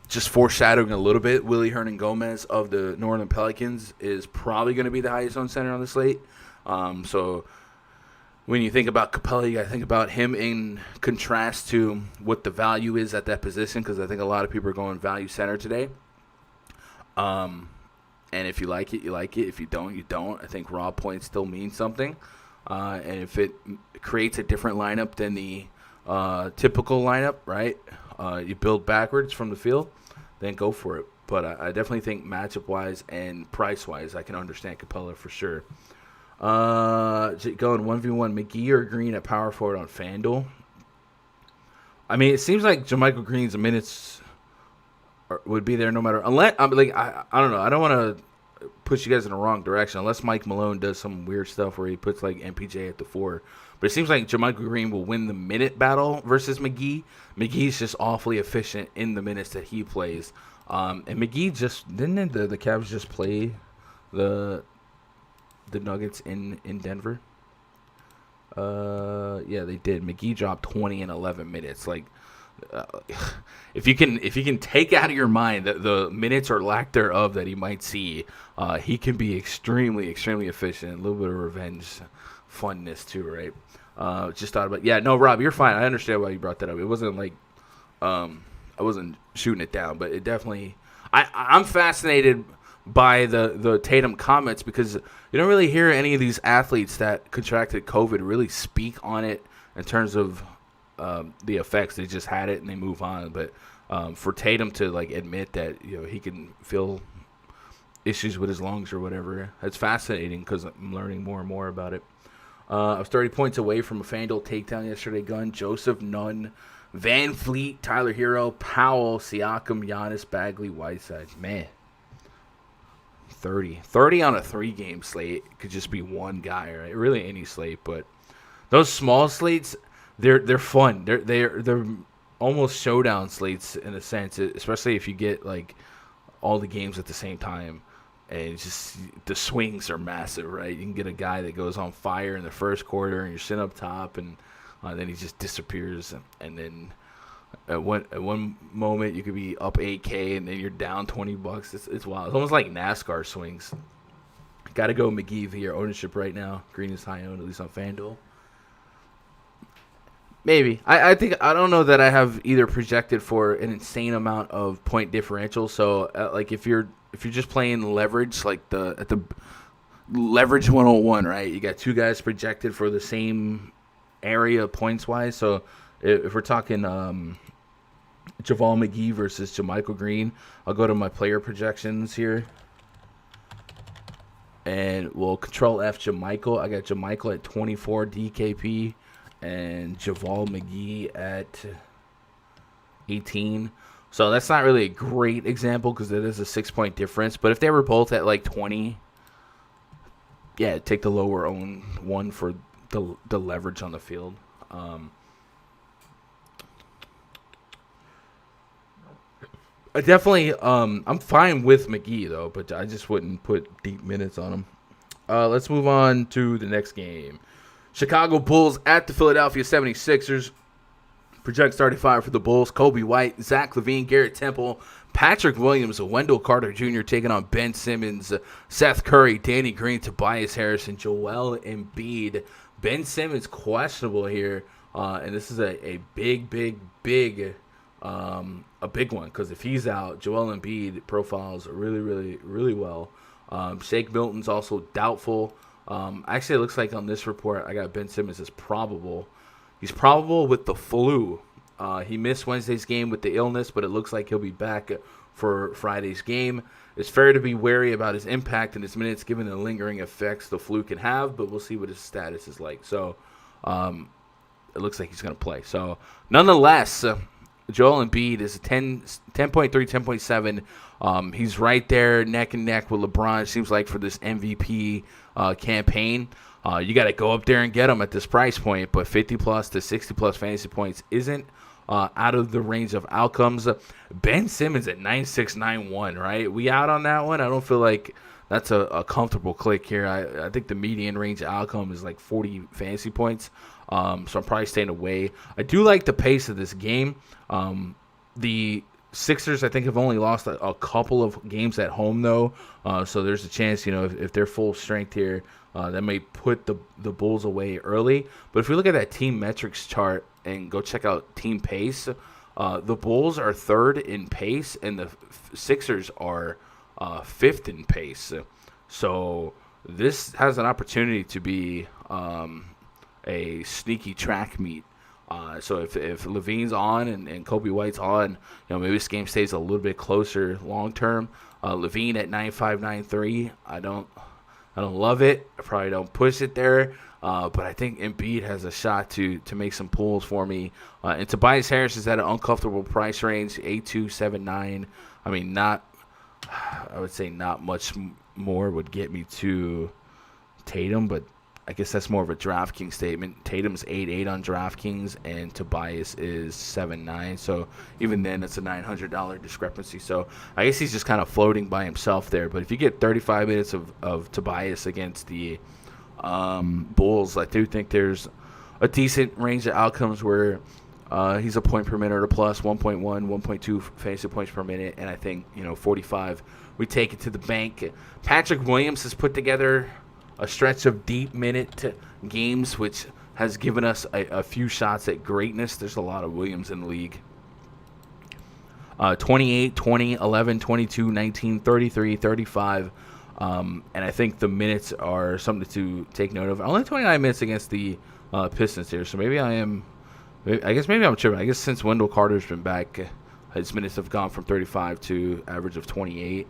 Just foreshadowing a little bit, Willie Hernan-Gomez of the Northern Pelicans is probably going to be the highest owned center on the slate. So when you think about Capella, you got to think about him in contrast to what the value is at that position, because I think a lot of people are going value center today. And if you like it, you like it. If you don't, you don't. I think raw points still mean something. And if it creates a different lineup than the typical lineup, right, you build backwards from the field, then go for it. But I definitely think matchup-wise and price-wise, I can understand Capella for sure. Going 1v1, McGee or Green at power forward on FanDuel. I mean, it seems like JaMychal Green's minutes would be there no matter. Unless I don't know. I don't want to push you guys in the wrong direction. Unless Mike Malone does some weird stuff where he puts like MPJ at the 4. But it seems like JaMychal Green will win the minute battle versus McGee. McGee's just awfully efficient in the minutes that he plays. And McGee just didn't the Cavs just play the Nuggets in Denver. Yeah, they did. McGee dropped 20 in 11 minutes. Like, if you can take out of your mind the minutes or lack thereof that he might see, he can be extremely, extremely efficient. A little bit of revenge funness too, right? Just thought about. Yeah, no, Rob, you're fine. I understand why you brought that up. It wasn't like I wasn't shooting it down, but it definitely. I'm fascinated by the Tatum comments because you don't really hear any of these athletes that contracted COVID really speak on it in terms of the effects. They just had it and they move on. But for Tatum to like admit that he can feel issues with his lungs or whatever, that's fascinating because I'm learning more and more about it. I was 30 points away from a FanDuel takedown yesterday. Gun, Joseph, Nunn, Van Fleet, Tyler Hero, Powell, Siakam, Giannis, Bagley, Whiteside. Man. 30 on a 3-game slate could just be one guy, right? Really any slate, but those small slates, they're fun. They're almost showdown slates in a sense, especially if you get like all the games at the same time, and it's just the swings are massive, right? You can get a guy that goes on fire in the first quarter, and you're sitting up top, and then he just disappears, and then at one moment you could be up 8K and then you're down $20. It's wild. It's almost like NASCAR swings. Got to go McGee via ownership right now. Green is high owned, at least on FanDuel. Maybe. I think I don't know that I have either projected for an insane amount of point differential. So like if you're just playing leverage, like at the leverage 101, right? You got two guys projected for the same area points wise. So if we're talking JaVale McGee versus JaMychal Green, I'll go to my player projections here. And we'll control F JaMychal. I got JaMychal at 24 DKP and JaVale McGee at 18. So that's not really a great example because it is a 6-point difference. But if they were both at like 20, yeah, take the lower own one for the leverage on the field. I definitely, I'm fine with McGee though, but I just wouldn't put deep minutes on him. Let's move on to the next game. Chicago Bulls at the Philadelphia 76ers. Project starting five for the Bulls: Kobe White, Zach LaVine, Garrett Temple, Patrick Williams, Wendell Carter Jr. taking on Ben Simmons, Seth Curry, Danny Green, Tobias Harris, and Joel Embiid. Ben Simmons questionable here, and this is a big one because if he's out, Joel Embiid profiles really well. Shake Milton's also doubtful. Actually, it looks like on this report, I got Ben Simmons as probable. He's probable with the flu. He missed Wednesday's game with the illness, but it looks like he'll be back for Friday's game. It's fair to be wary about his impact and his minutes given the lingering effects the flu can have, but we'll see what his status is like. So it looks like he's going to play. So nonetheless, Joel Embiid is 10.3, 10.7. He's right there neck and neck with LeBron, it seems like, for this MVP campaign. You got to go up there and get him at this price point, but 50-plus to 60-plus fantasy points isn't out of the range of outcomes. Ben Simmons at 9.691, right? We out on that one? I don't feel like that's a comfortable click here. I think the median range outcome is like 40 fantasy points, so I'm probably staying away. I do like the pace of this game. The Sixers, I think, have only lost a couple of games at home, though, so there's a chance, if they're full strength here, that may put the Bulls away early. But if we look at that team metrics chart and go check out team pace, the Bulls are third in pace, and the Sixers are fifth in pace. So this has an opportunity to be a sneaky track meet. So if Levine's on and Kobe White's on, maybe this game stays a little bit closer long term. Levine at 9.593, I don't love it. I probably don't push it there. But I think Embiid has a shot to make some pulls for me. And Tobias Harris is at an uncomfortable price range, 8.279. I mean, I would say not much more would get me to Tatum, but I guess that's more of a DraftKings statement. Tatum's 8.8 on DraftKings, and Tobias is 7.9. So even then, it's a $900 discrepancy. So I guess he's just kind of floating by himself there. But if you get 35 minutes of Tobias against the Bulls, I do think there's a decent range of outcomes where he's a point per minute or plus, 1.1, 1.2 fantasy points per minute, and I think 45. We take it to the bank. Patrick Williams has put together a stretch of deep minute games, which has given us a few shots at greatness. There's a lot of Williams in the league. 28, 20, 11, 22, 19, 33, 35. And I think the minutes are something to take note of. Only 29 minutes against the Pistons here, so maybe I'm tripping. I guess since Wendell Carter's been back, his minutes have gone from 35 to average of 28.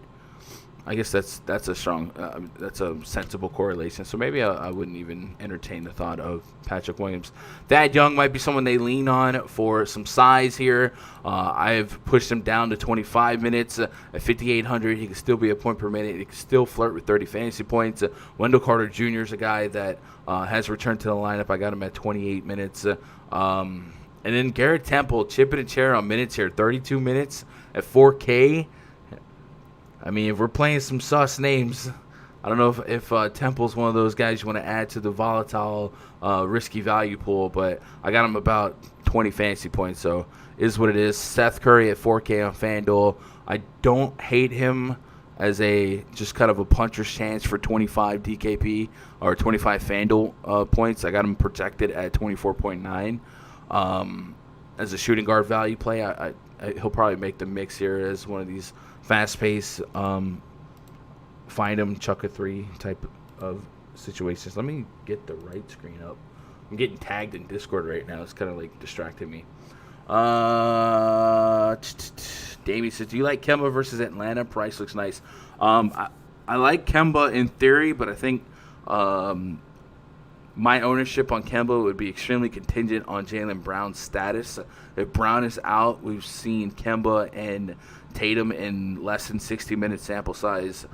I guess that's a strong, that's a sensible correlation. So maybe I wouldn't even entertain the thought of Patrick Williams. Thad Young might be someone they lean on for some size here. I've pushed him down to 25 minutes at 5,800. He can still be a point per minute. He can still flirt with 30 fantasy points. Wendell Carter Jr. is a guy that has returned to the lineup. I got him at 28 minutes. And then Garrett Temple, chipping a chair on minutes here, 32 minutes at 4K. I mean, if we're playing some sus names, I don't know if Temple's one of those guys you want to add to the volatile, risky value pool, but I got him about 20 fantasy points. So is what it is. Seth Curry at 4K on FanDuel. I don't hate him as a just kind of a puncher's chance for 25 DKP or 25 FanDuel points. I got him projected at 24.9 as a shooting guard value play. He'll probably make the mix here as one of these fast-paced, find him, chuck a three type of situations. Let me get the right screen up. I'm getting tagged in Discord right now. It's kind of like distracting me. Davey says, do you like Kemba versus Atlanta? Price looks nice. I like Kemba in theory, but I think my ownership on Kemba would be extremely contingent on Jaylen Brown's status. If Brown is out, we've seen Kemba and Tatum in less than 60-minute sample size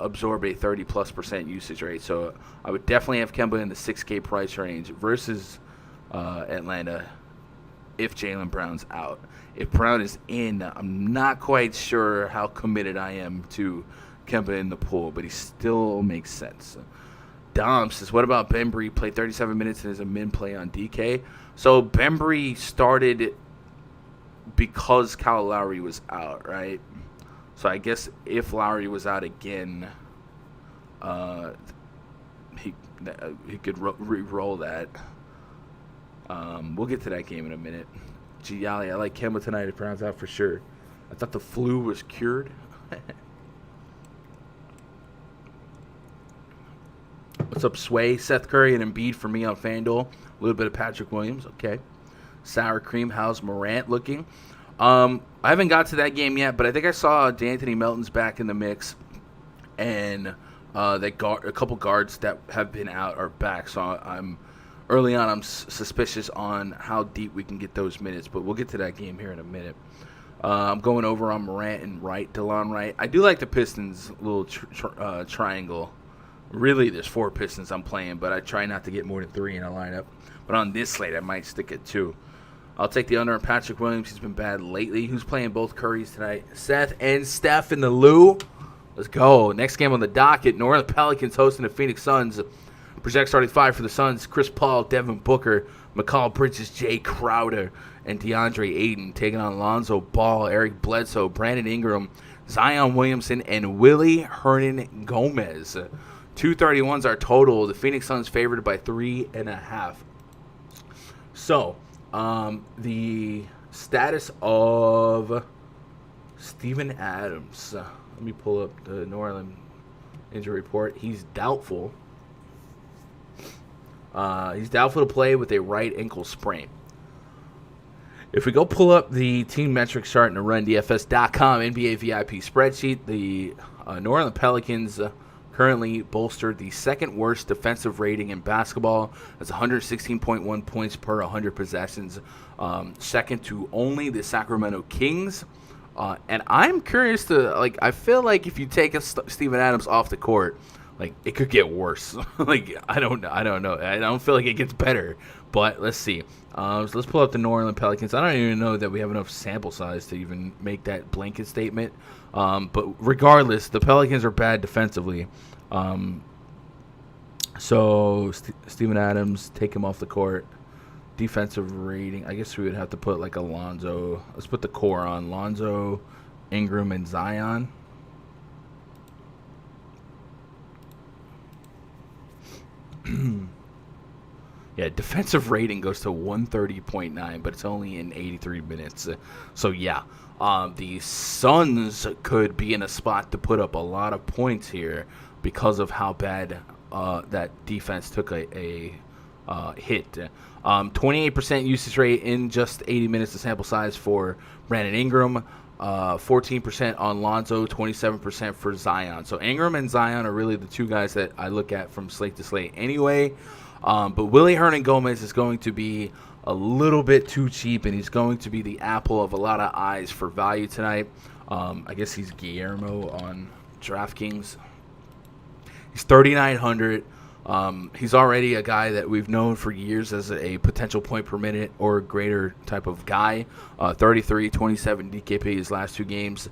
absorb a 30+% usage rate. So I would definitely have Kemba in the 6K price range versus Atlanta if Jaylen Brown's out. If Brown is in, I'm not quite sure how committed I am to Kemba in the pool, but he still makes sense. Dom says, what about Bembry? Played 37 minutes and is a min play on DK. So Bembry started because Kyle Lowry was out, right? So I guess if Lowry was out again, he could re-roll that. We'll get to that game in a minute. Gialli, I like Kemba tonight if Brown's out for sure. I thought the flu was cured. What's up, Sway? Seth Curry and Embiid for me on FanDuel. A little bit of Patrick Williams. Okay. Sour cream. How's Morant looking? I haven't got to that game yet, but I think I saw D'Anthony Melton's back in the mix, and a couple guards that have been out are back. So I'm suspicious on how deep we can get those minutes, but we'll get to that game here in a minute. I'm going over on Morant and DeLon Wright. I do like the Pistons little triangle. Really, there's 4 Pistons I'm playing, but I try not to get more than 3 in a lineup. But on this slate, I might stick at 2. I'll take the under on Patrick Williams. He's been bad lately. Who's playing both Currys tonight? Seth and Steph in the Lou. Let's go. Next game on the docket, New Orleans Pelicans hosting the Phoenix Suns. Project starting 5 for the Suns. Chris Paul, Devin Booker, McCall Bridges, Jay Crowder, and DeAndre Ayton taking on Lonzo Ball, Eric Bledsoe, Brandon Ingram, Zion Williamson, and Willie Hernan Gomez. 231s are total. The Phoenix Suns favored by 3.5. So, the status of Steven Adams. Let me pull up the New Orleans injury report. He's doubtful. He's doubtful to play with a right ankle sprain. If we go pull up the team metrics chart in the RunDFS.com NBA VIP spreadsheet, the New Orleans Pelicans currently bolstered the second worst defensive rating in basketball. That's 116.1 points per 100 possessions, second to only the Sacramento Kings. And I'm curious I feel like if you take Steven Adams off the court, it could get worse. I don't know. I don't feel like it gets better, but let's see. So let's pull up the New Orleans Pelicans. I don't even know that we have enough sample size to even make that blanket statement. But regardless, the Pelicans are bad defensively. So Steven Adams, take him off the court. Defensive rating, I guess we would have to put Alonzo. Let's put the core on. Lonzo, Ingram, and Zion. Yeah, defensive rating goes to 130.9, but it's only in 83 minutes. So, yeah, the Suns could be in a spot to put up a lot of points here because of how bad that defense took a hit. 28% usage rate in just 80 minutes of sample size for Brandon Ingram. 14% on Lonzo, 27% for Zion. So Ingram and Zion are really the two guys that I look at from slate to slate anyway. But Willie Hernan Gomez is going to be a little bit too cheap, and he's going to be the apple of a lot of eyes for value tonight. I guess he's Guillermo on DraftKings. He's 3,900. He's already a guy that we've known for years as a potential point per minute or greater type of guy. 33, 27 DKP his last 2 games.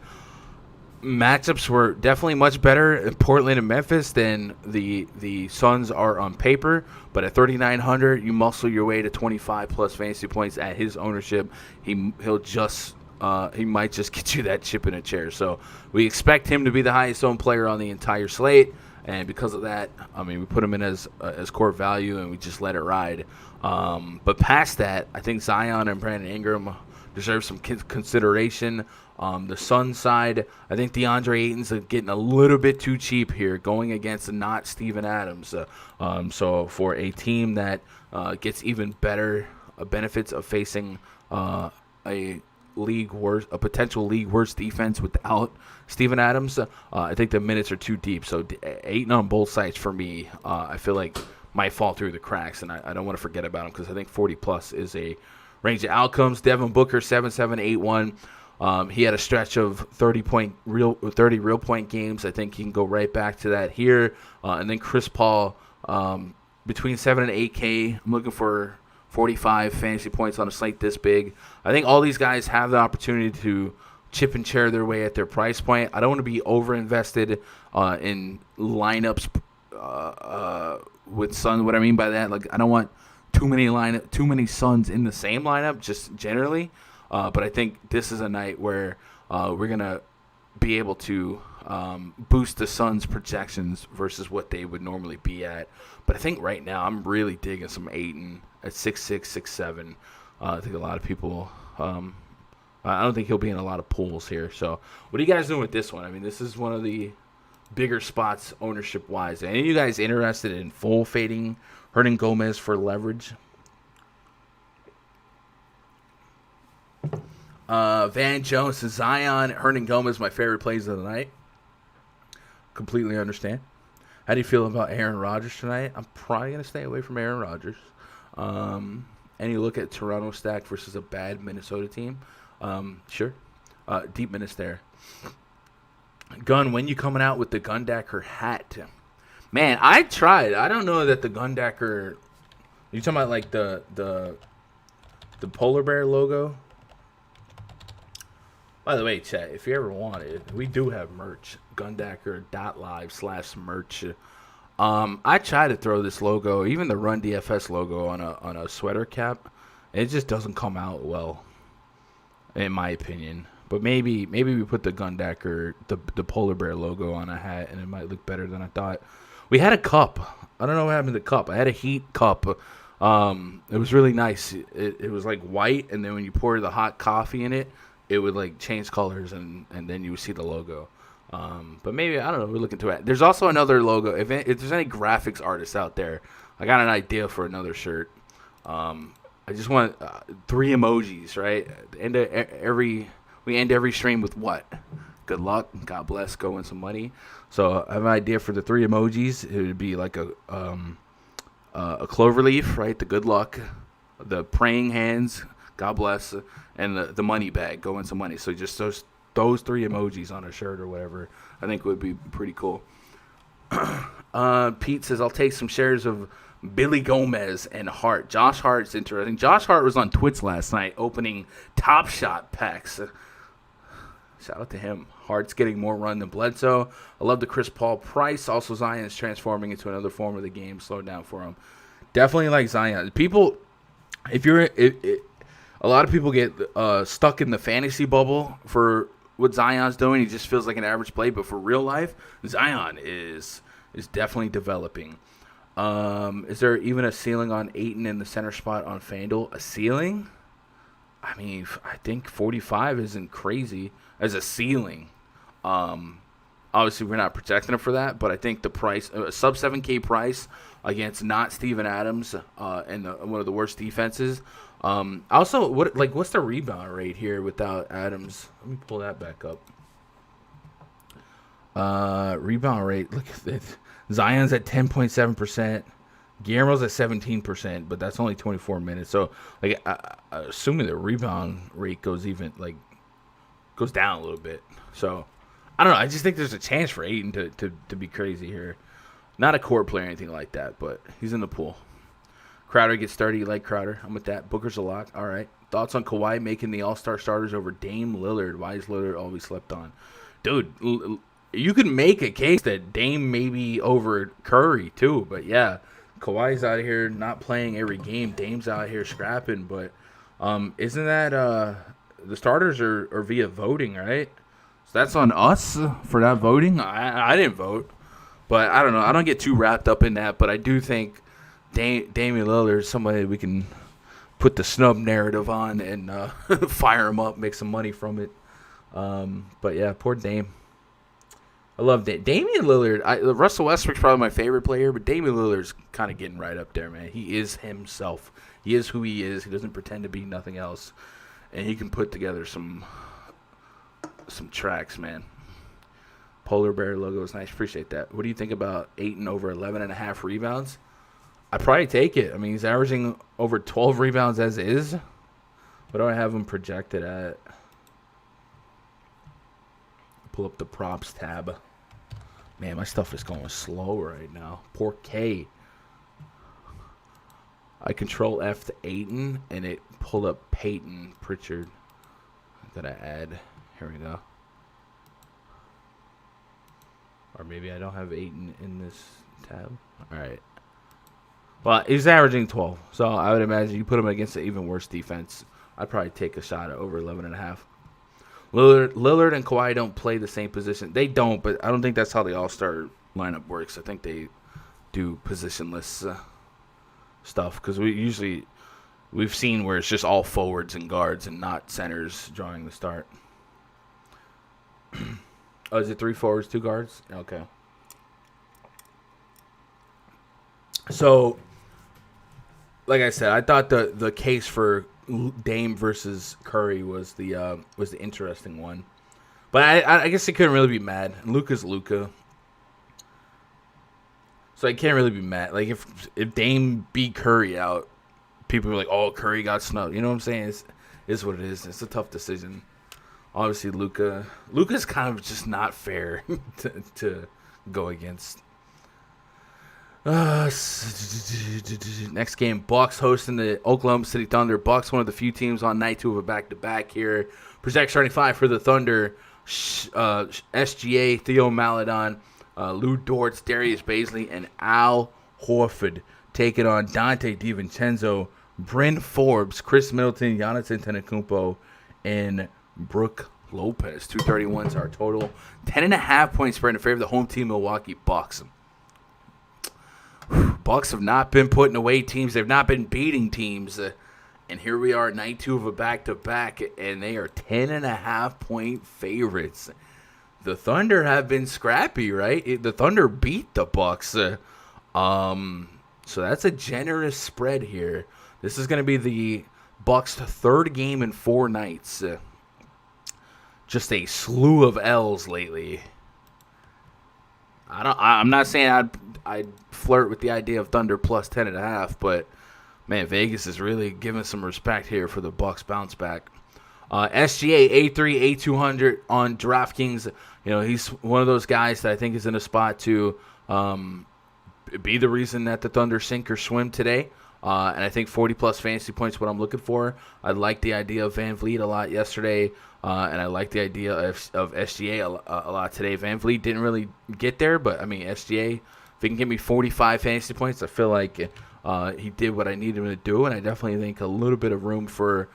matchups were definitely much better in Portland and Memphis than the Suns are on paper. But at 3,900, you muscle your way to 25 plus fantasy points at his ownership. He might just get you that chip in a chair. So we expect him to be the highest owned player on the entire slate. And because of that, I mean, we put him in as core value, and we just let it ride. But past that, I think Zion and Brandon Ingram deserve some consideration. The Suns side, I think DeAndre Ayton's getting a little bit too cheap here, going against not Steven Adams. So for a team that gets even better benefits of facing a potential league worst defense without Steven Adams, I think the minutes are too deep. So Ayton on both sides for me, I feel like might fall through the cracks, and I don't want to forget about him because I think 40 plus is a range of outcomes. Devin Booker 7-7-8-1. He had a stretch of 30 real point games. I think he can go right back to that here. And then Chris Paul, between 7 and 8K. I'm looking for 45 fantasy points on a slate this big. I think all these guys have the opportunity to chip and chair their way at their price point. I don't want to be over invested in lineups with Suns. What I mean by that, like I don't want too many Suns in the same lineup, just generally. But I think this is a night where we're going to be able to boost the Suns' projections versus what they would normally be at. But I think right now I'm really digging some Ayton at 6'6", 6'7". I think a lot of people I don't think he'll be in a lot of pools here. So what are you guys doing with this one? I mean, this is one of the bigger spots ownership-wise. Any of you guys interested in full fading Hernan Gomez for leverage? Van Jones to Zion, Hernan Gomez, my favorite plays of the night. Completely understand. How do you feel about Aaron Rodgers tonight? I'm probably going to stay away from Aaron Rodgers. And you look at Toronto stack versus a bad Minnesota team. Sure. Deep minutes there. Gun, when you coming out with the Gundacker hat? Man, I tried. I don't know that the Gundacker... You talking about like the polar bear logo? By the way, chat, if you ever want it, we do have merch. Gundacker.live/merch. I tried to throw this logo, even the Run DFS logo, on a sweater cap. It just doesn't come out well, in my opinion. But maybe we put the Gundacker, the polar bear logo on a hat, and it might look better than I thought. We had a cup. I don't know what happened to the cup. I had a Heat cup. It was really nice. It was like white, and then when you pour the hot coffee in it, it would like change colors, and then you would see the logo. But maybe, I don't know, we're looking to it. There's also another logo. If there's any graphics artists out there, I got an idea for another shirt. I just want 3 emojis, right? We end every stream with what? Good luck, God bless, go win some money. So I have an idea for the 3 emojis. It would be like a clover leaf, right? The good luck, the praying hands, God bless, and the money bag, go win some money. So just those 3 emojis on a shirt or whatever, I think would be pretty cool. Pete says, I'll take some shares of Billy Gomez and Hart. Josh Hart's interesting. Josh Hart was on Twitch last night opening Top Shot packs. Shout out to him. Hart's getting more run than Bledsoe. I love the Chris Paul price. Also, Zion is transforming into another form of the game. Slow down for him. Definitely like Zion. People, a lot of people get stuck in the fantasy bubble for what Zion's doing. He just feels like an average play, but for real life, Zion is definitely developing. Is there even a ceiling on Ayton in the center spot on FanDuel? A ceiling? I mean, I think 45 isn't crazy as a ceiling. Obviously, we're not protecting him for that, but I think the price, sub 7K price against not Steven Adams and one of the worst defenses. Also, what's the rebound rate here without Adams? Let me pull that back up. Rebound rate, look at this. Zion's at 10.7%. Guillermo's at 17%, but that's only 24 minutes. So, like, assuming the rebound rate goes down a little bit. So, I don't know. I just think there's a chance for Ayton to be crazy here. Not a core player or anything like that, but he's in the pool. Crowder gets 30. You like Crowder? I'm with that. Booker's a lock. All right, Thoughts on Kawhi making the All-Star starters over Dame Lillard? Why is Lillard always slept on? Dude, you can make a case that Dame maybe over Curry too, but yeah, Kawhi's out here not playing every game. Dame's out here scrapping, but isn't that the starters are via voting, right? So that's on us for not voting. I didn't vote, but I don't know. I don't get too wrapped up in that, but I do think Damian Lillard is somebody we can put the snub narrative on and fire him up, make some money from it. But yeah, poor Dame. I love that. Damian Lillard, Russell Westbrook's probably my favorite player, but Damian Lillard's kind of getting right up there, man. He is himself. He is who he is. He doesn't pretend to be nothing else. And he can put together some tracks, man. Polar Bear logo is nice. Appreciate that. What do you think about Ayton over 11.5 rebounds? I'd probably take it. I mean, he's averaging over 12 rebounds as is. What do I have him projected at? Pull up the props tab. Man, my stuff is going slow right now. Poor K. I control F to Ayton, and it pulled up Peyton Pritchard. I gotta add. Here we go. Or maybe I don't have Ayton in this tab. All right. Well, he's averaging 12, so I would imagine you put him against an even worse defense. I'd probably take a shot at over 11.5. Lillard and Kawhi don't play the same position. They don't, but I don't think that's how the All-Star lineup works. I think they do positionless stuff because we've seen where it's just all forwards and guards and not centers drawing the start. Oh, is it 3 forwards, 2 guards? Okay. So, like I said, I thought the case for Dame versus Curry was the interesting one, but I guess I couldn't really be mad. Luka's Luka, so I can't really be mad. Like if Dame beat Curry out, people are like, "Oh, Curry got snubbed." You know what I'm saying? It's what it is. It's a tough decision. Obviously, Luka's kind of just not fair to go against. Next game, Bucks hosting the Oklahoma City Thunder. Bucks, one of the few teams on night 2 of a back-to-back here. Project starting 5 for the Thunder. SGA, Theo Maledon, Lou Dortz, Darius Baisley, and Al Horford taking on Dante DiVincenzo, Bryn Forbes, Chris Middleton, Giannis Antetokounmpo, and Brook Lopez. 231 is our total. 10.5 point spread in favor of the home team, Milwaukee Bucks. Bucks have not been putting away teams. They've not been beating teams. And here we are, night 2 of a back-to-back, and they are 10.5 point favorites. The Thunder have been scrappy, right? The Thunder beat the Bucks. So that's a generous spread here. This is going to be the Bucks' 3rd game in 4 nights. Just a slew of L's lately. I'm not saying I'd flirt with the idea of Thunder plus 10.5, but man, Vegas is really giving some respect here for the Bucks bounce back. SGA A3 A200 on DraftKings. You know, he's one of those guys that I think is in a spot to be the reason that the Thunder sink or swim today. And I think 40-plus fantasy points is what I'm looking for. I like the idea of Van Vliet a lot yesterday, and I like the idea of SGA a lot today. Van Vliet didn't really get there, but, I mean, SGA, if he can give me 45 fantasy points, I feel like he did what I needed him to do, and I definitely think a little bit of room for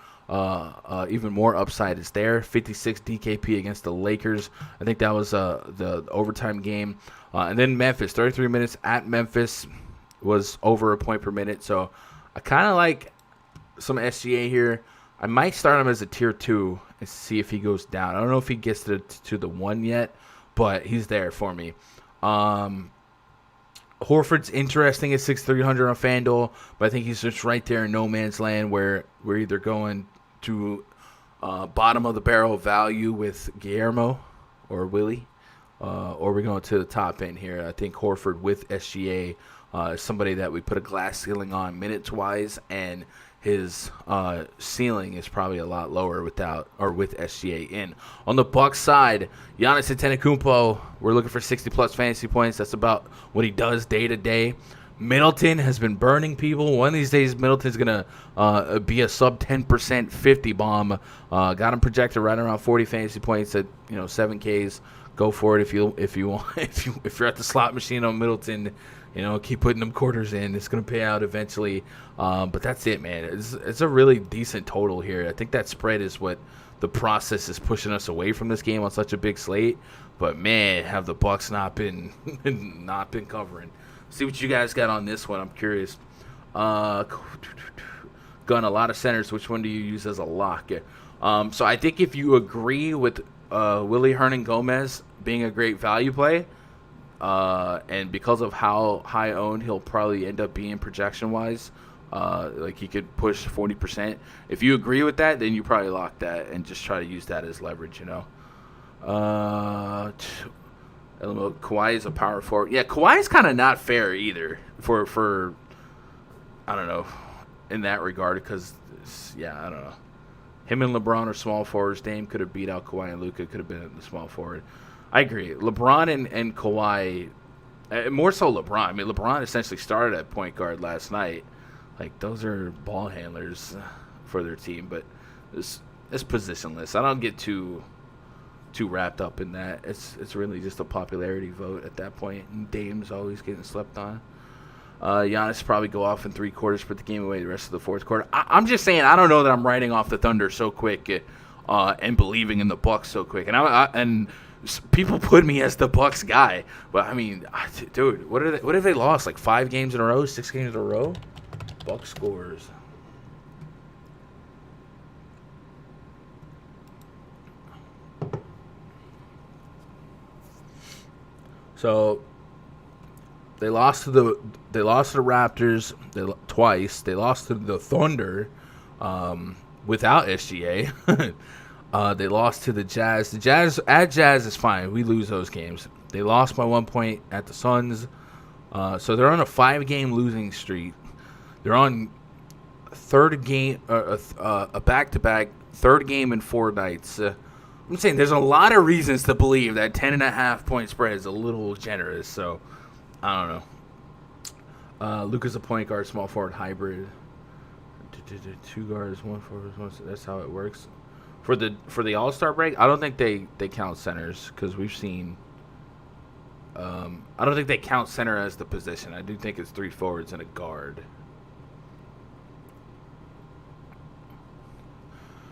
even more upside is there. 56 DKP against the Lakers. I think that was the overtime game. And then Memphis, 33 minutes at Memphis was over a point per minute. So I kind of like some SGA here. I might start him as a tier 2 and see if he goes down. I don't know if he gets to the 1 yet, but he's there for me. Horford's interesting at 6,300 on FanDuel, but I think he's just right there in no man's land where we're either going to bottom of the barrel value with Guillermo or Willie, or we're going to the top end here. I think Horford with SGA is somebody that we put a glass ceiling on minutes-wise, and his ceiling is probably a lot lower with SGA in. On the Bucks side, Giannis Antetokounmpo, we're looking for 60-plus fantasy points. That's about what he does day to day. Middleton has been burning people. One of these days, Middleton's going to be a sub 10% 50 bomb. Got him projected right around 40 fantasy points at 7Ks. Go for it if you want. If you're at the slot machine on Middleton, keep putting them quarters in. It's going to pay out eventually. But that's it, man. It's a really decent total here. I think that spread is what the process is pushing us away from this game on such a big slate. But man, have the Bucks not been covering. See what you guys got on this one. I'm curious. Gun a lot of centers. Which one do you use as a lock? So I think if you agree with Willie Hernan-Gomez being a great value play, and because of how high owned he'll probably end up being projection-wise, like he could push 40%. If you agree with that, then you probably lock that and just try to use that as leverage, Kawhi is a power forward. Yeah, Kawhi is kind of not fair either for I don't know, in that regard because, I don't know. Him and LeBron are small forwards. Dame could have beat out Kawhi and Luka could have been the small forward. I agree. LeBron and Kawhi, more so LeBron. I mean, LeBron essentially started at point guard last night. Like, those are ball handlers for their team, but it's positionless. I don't get too wrapped up in that. It's really just a popularity vote at that point, and Dame's always getting slept on. Giannis probably go off in 3 quarters, put the game away the rest of the fourth quarter. I'm just saying, I don't know that I'm writing off the Thunder so quick and believing in the Bucks so quick. And people put me as the Bucks guy, but I mean, dude, what have they lost? Like 5 games in a row, 6 games in a row? Bucks scores. So they lost to the Raptors twice. They lost to the Thunder without SGA. They lost to the Jazz. The Jazz is fine. We lose those games. They lost by 1 point at the Suns. So they're on a 5-game losing streak. They're on third game, a back-to-back, third game in 4 nights. I'm saying there's a lot of reasons to believe that 10.5 point spread is a little generous. So I don't know. Luka's a point guard, small forward hybrid. 2 guards, 1 forward, 1. That's how it works. For the All-Star break, I don't think they count centers because we've seen. I don't think they count center as the position. I do think it's 3 forwards and a guard.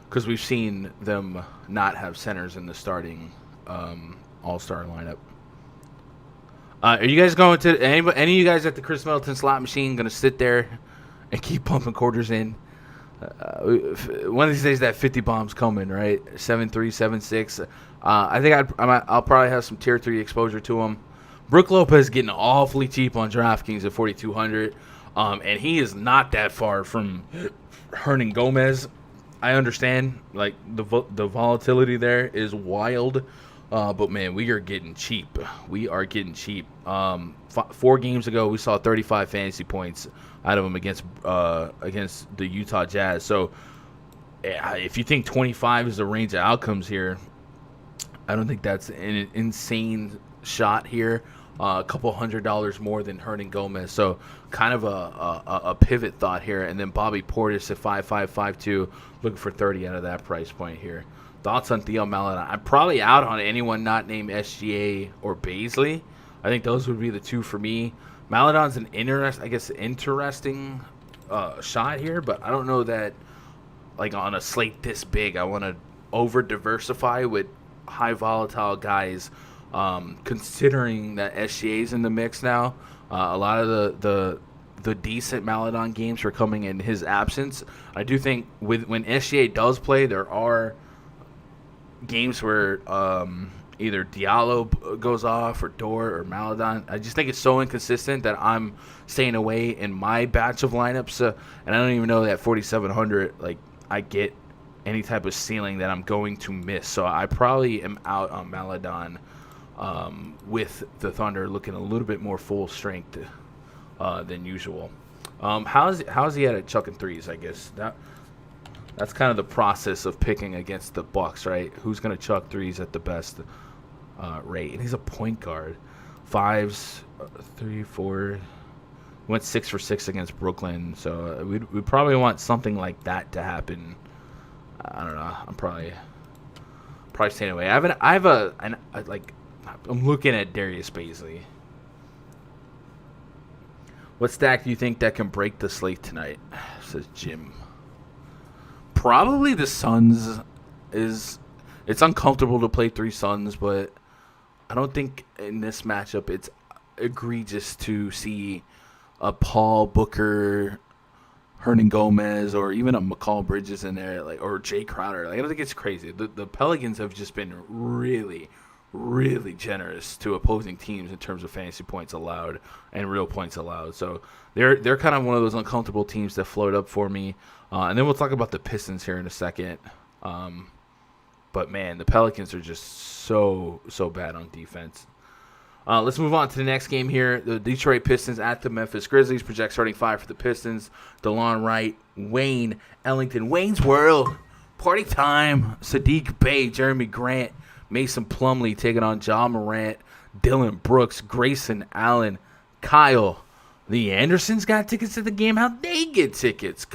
Because we've seen them not have centers in the starting All-Star lineup. Are you guys going to any of you guys at the Chris Middleton slot machine going to sit there and keep pumping quarters in? One of these days that 50 bomb's coming, right? 7-3, 7-6. I think I'll probably have some tier 3 exposure to him. Brook Lopez getting awfully cheap on DraftKings at 4,200, and he is not that far from Hernan-Gomez. I understand, like, the volatility there is wild, but, man, we are getting cheap. We are getting cheap. 4 games ago, we saw 35 fantasy points out of him against the Utah Jazz. So, if you think 25 is the range of outcomes here, I don't think that's an insane shot here. A couple $100 more than Hernan-Gomez. So kind of a pivot thought here. And then Bobby Portis at 5'5", 5'2", looking for 30 out of that price point here. Thoughts on Theo Maledon? I'm probably out on anyone not named SGA or Baisley. I think those would be the 2 for me. Maledon's an interesting shot here, but I don't know that, like, on a slate this big, I want to over-diversify with high volatile guys. Considering that SGA's in the mix now, a lot of the decent Maledon games are coming in his absence. I do think when SGA does play, there are games where either Diallo goes off or Dort or Maledon. I just think it's so inconsistent that I'm staying away in my batch of lineups, and I don't even know that 4,700 like I get any type of ceiling that I'm going to miss. So I probably am out on Maledon. With the Thunder looking a little bit more full strength than usual. How's he at chucking threes? I guess that's kind of the process of picking against the Bucks, right? Who's going to chuck threes at the best rate? And he's a point guard. 5s, 3, 4. went 6 for 6 against Brooklyn, so we'd probably want something like that to happen. I don't know. I'm probably staying away. I'm looking at Darius Bazley. What stack do you think that can break the slate tonight? Says Jim. Probably the Suns. It's uncomfortable to play 3 Suns, but I don't think in this matchup it's egregious to see a Paul Booker, Hernan Gomez, or even a McCall Bridges in there, or Jay Crowder. I don't think it's crazy. The Pelicans have just been really, really generous to opposing teams in terms of fantasy points allowed and real points allowed. So they're kind of one of those uncomfortable teams that float up for me. And then we'll talk about the Pistons here in a second. But man, the Pelicans are just so bad on defense. Let's move on to the next game here. The Detroit Pistons at the Memphis Grizzlies. Project starting 5 for the Pistons. DeLon Wright, Wayne Ellington, Wayne's World, party time. Sadiq Bey, Jeremy Grant, Mason Plumlee taking on Ja Morant, Dylan Brooks, Grayson Allen, Kyle. The Andersons got tickets to the game. How'd they get tickets?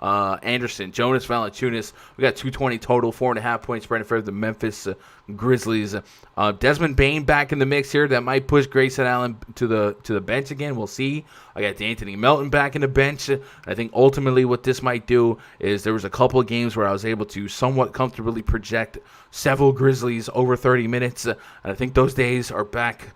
Anderson, Jonas Valanciunas. We got 220 total, 4.5 points spread in favor of the Memphis Grizzlies. Desmond Bane back in the mix here. That might push Grayson Allen to the bench again. We'll see. I got Anthony Melton back in the bench. I think ultimately what this might do is there was a couple of games where I was able to somewhat comfortably project several Grizzlies over 30 minutes. And I think those days are back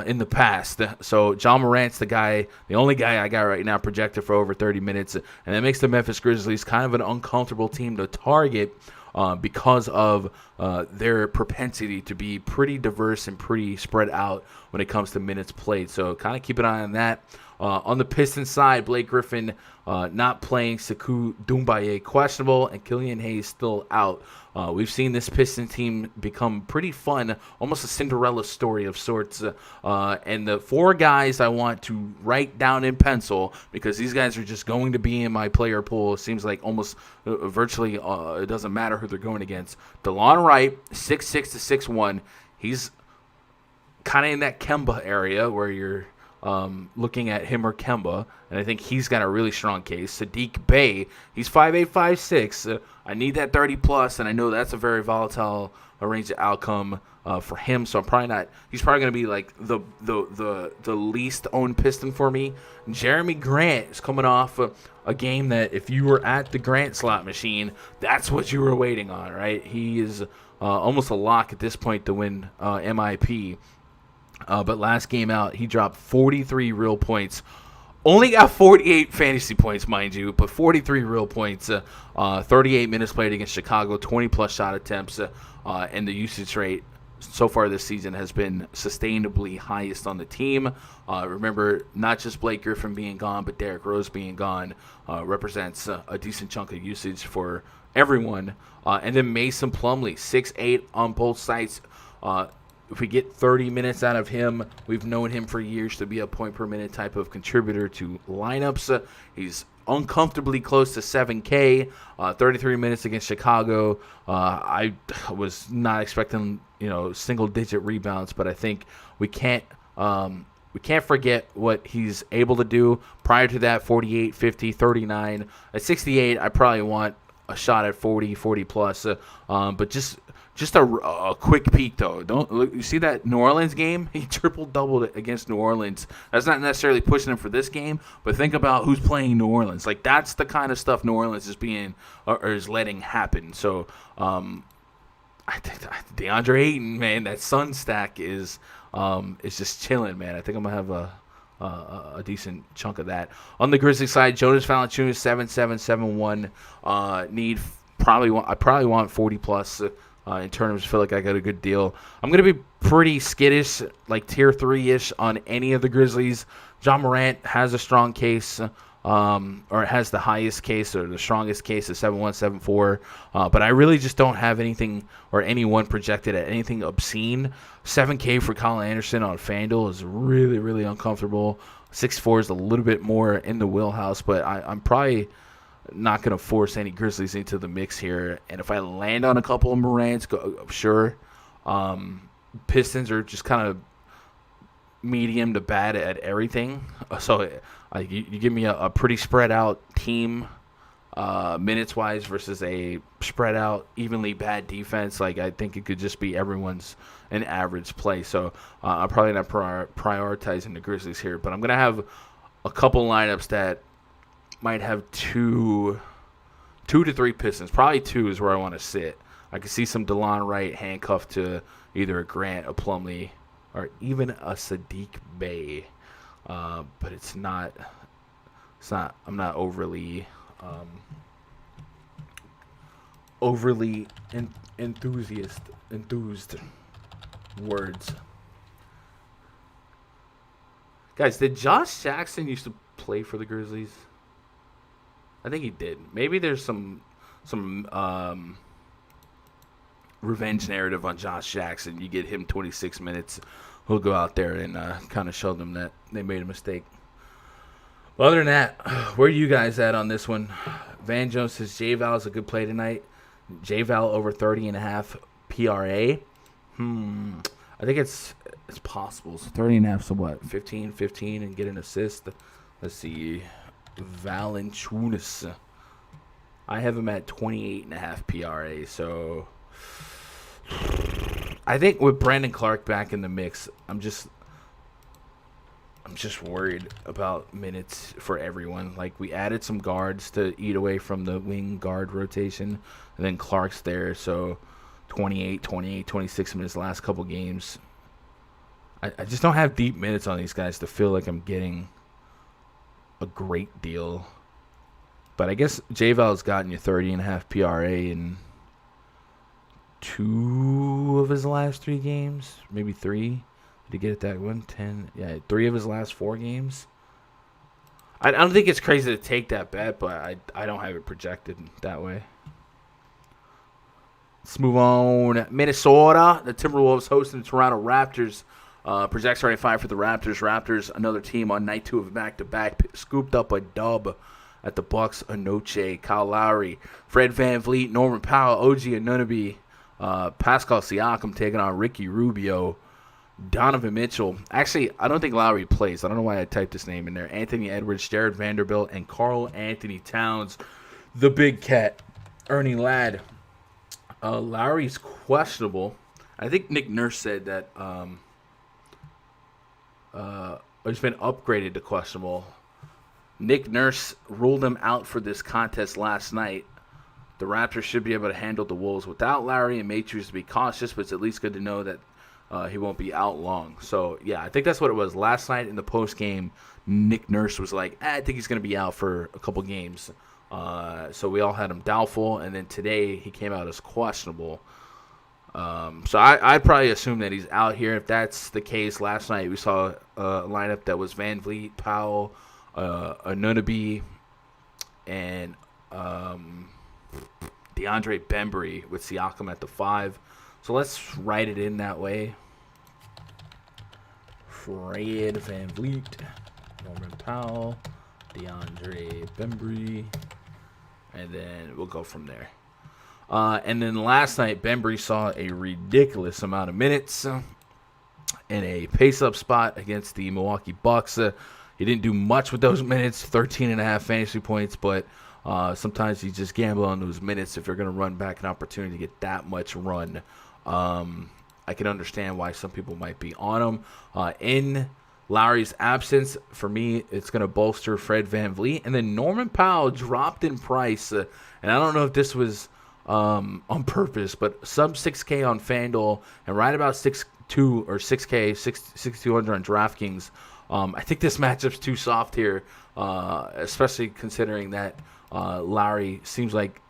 in the past. So Ja Morant's the only guy I got right now projected for over 30 minutes, and that makes the Memphis Grizzlies kind of an uncomfortable team to target because of their propensity to be pretty diverse and pretty spread out when it comes to minutes played. So kind of keep an eye on that. On the Pistons side, Blake Griffin not playing, Sekou Doumbouya questionable, and Killian Hayes still out. We've seen this Pistons team become pretty fun, almost a Cinderella story of sorts. And the 4 guys I want to write down in pencil, because these guys are just going to be in my player pool. It seems like almost virtually it doesn't matter who they're going against. DeLon Wright, 6'6" to 6'1". He's kind of in that Kemba area where you're looking at him or Kemba, and I think he's got a really strong case. Sadiq Bey, he's 5'8", 5'6". I need that 30+, and I know that's a very volatile range of outcome for him, so he's probably going to be like the least owned Piston for me. Jeremy Grant is coming off a game that if you were at the Grant slot machine, that's what you were waiting on, right? He is almost a lock at this point to win MIP. But last game out, he dropped 43 real points. Only got 48 fantasy points, mind you, but 43 real points. 38 minutes played against Chicago, 20-plus shot attempts, and the usage rate so far this season has been sustainably highest on the team. Remember, not just Blake Griffin being gone, but Derrick Rose being gone represents a decent chunk of usage for everyone. And then Mason Plumlee, 6'8" on both sides. If we get 30 minutes out of him, we've known him for years to be a point-per-minute type of contributor to lineups. He's uncomfortably close to 7K, 33 minutes against Chicago. I was not expecting, single-digit rebounds, but I think we can't forget what he's able to do. Prior to that, 48, 50, 39. At 68, I probably want a shot at 40+. But just a quick peek, though. You see that New Orleans game? He triple-doubled against New Orleans. That's not necessarily pushing him for this game, but think about who's playing New Orleans. Like, that's the kind of stuff New Orleans is letting happen. So, I think DeAndre Ayton, man, that Sun stack is just chilling, man. I think I'm gonna have a decent chunk of that. On the Grizzlies side, Jonas Valanciunas 7'7", 7'1". I probably want 40+. In terms, I feel like I got a good deal. I'm going to be pretty skittish, like tier 3-ish on any of the Grizzlies. Ja Morant has a strong case, or has the highest case or the strongest case of 7'1", 7'4". But I really just don't have anything or anyone projected at anything obscene. 7K for Colin Anderson on FanDuel is really, really uncomfortable. 6'4" is a little bit more in the wheelhouse, but I'm probably not going to force any Grizzlies into the mix here. And if I land on a couple of Morants, sure. Pistons are just kind of medium to bad at everything. So you give me a pretty spread out team minutes wise versus a spread out evenly bad defense. Like I think it could just be everyone's an average play. So I'm probably not prioritizing the Grizzlies here, but I'm gonna have a couple lineups that might have two to three Pistons. Probably two is where I want to sit. I can see some DeLon Wright handcuffed to either a Grant, a Plumlee, or even a Sadiq Bey. But it's not. I'm not overly enthused. Words. Guys, did Josh Jackson used to play for the Grizzlies? I think he did. Maybe there's some revenge narrative on Josh Jackson. You get him 26 minutes, he'll go out there and kind of show them that they made a mistake. But other than that, where are you guys at on this one? Van Jones says J-Val is a good play tonight. J-Val over 30.5 PRA. I think it's possible. So 30.5, so what? 15 and get an assist. Let's see. Valanciunas. I have him at 28.5 PRA, so I think with Brandon Clark back in the mix, I'm just worried about minutes for everyone. Like, we added some guards to eat away from the wing guard rotation, and then Clark's there, so 28, 26 minutes the last couple games. I just don't have deep minutes on these guys to feel like I'm getting a great deal. But I guess J-Val's gotten you 30.5 PRA in 2 of his last 3 games, maybe 3. Did he get it that one? 10. Yeah, 3 of his last 4 games. I don't think it's crazy to take that bet, but I don't have it projected that way. Let's move on. Minnesota, the Timberwolves hosting the Toronto Raptors. Projects 35 for the Raptors. Raptors, another team on night 2 of back-to-back, scooped up a dub at the Bucks. Anoche, Kyle Lowry, Fred VanVleet, Norman Powell, OG Anunoby, Pascal Siakam taking on Ricky Rubio, Donovan Mitchell. Actually, I don't think Lowry plays. I don't know why I typed this name in there. Anthony Edwards, Jared Vanderbilt, and Karl Anthony Towns, the big cat, Ernie Ladd. Lowry's questionable. I think Nick Nurse said that he's been upgraded to questionable. Nick Nurse ruled him out for this contest last night. The Raptors should be able to handle the Wolves without Lowry and may choose to be cautious, but it's at least good to know that he won't be out long. So, yeah, I think that's what it was. Last night in the postgame, Nick Nurse was like, I think he's going to be out for a couple games. So we all had him doubtful, and then today he came out as questionable. So I'd probably assume that he's out here. If that's the case, last night we saw a lineup that was VanVleet, Powell, Anunoby, and DeAndre Bembry with Siakam at the 5. So let's write it in that way. Fred VanVleet, Norman Powell, DeAndre Bembry, and then we'll go from there. And then last night, Bembry saw a ridiculous amount of minutes in a pace-up spot against the Milwaukee Bucks. He didn't do much with those minutes, 13.5 fantasy points, but sometimes you just gamble on those minutes if you're going to run back an opportunity to get that much run. I can understand why some people might be on him. In Lowry's absence, for me, it's going to bolster Fred VanVleet. And then Norman Powell dropped in price, and I don't know if this was on purpose, but sub 6K on FanDuel and right about 6.2 or 6K, 6,200 on DraftKings. I think this matchup's too soft here, especially considering that Lowry seems like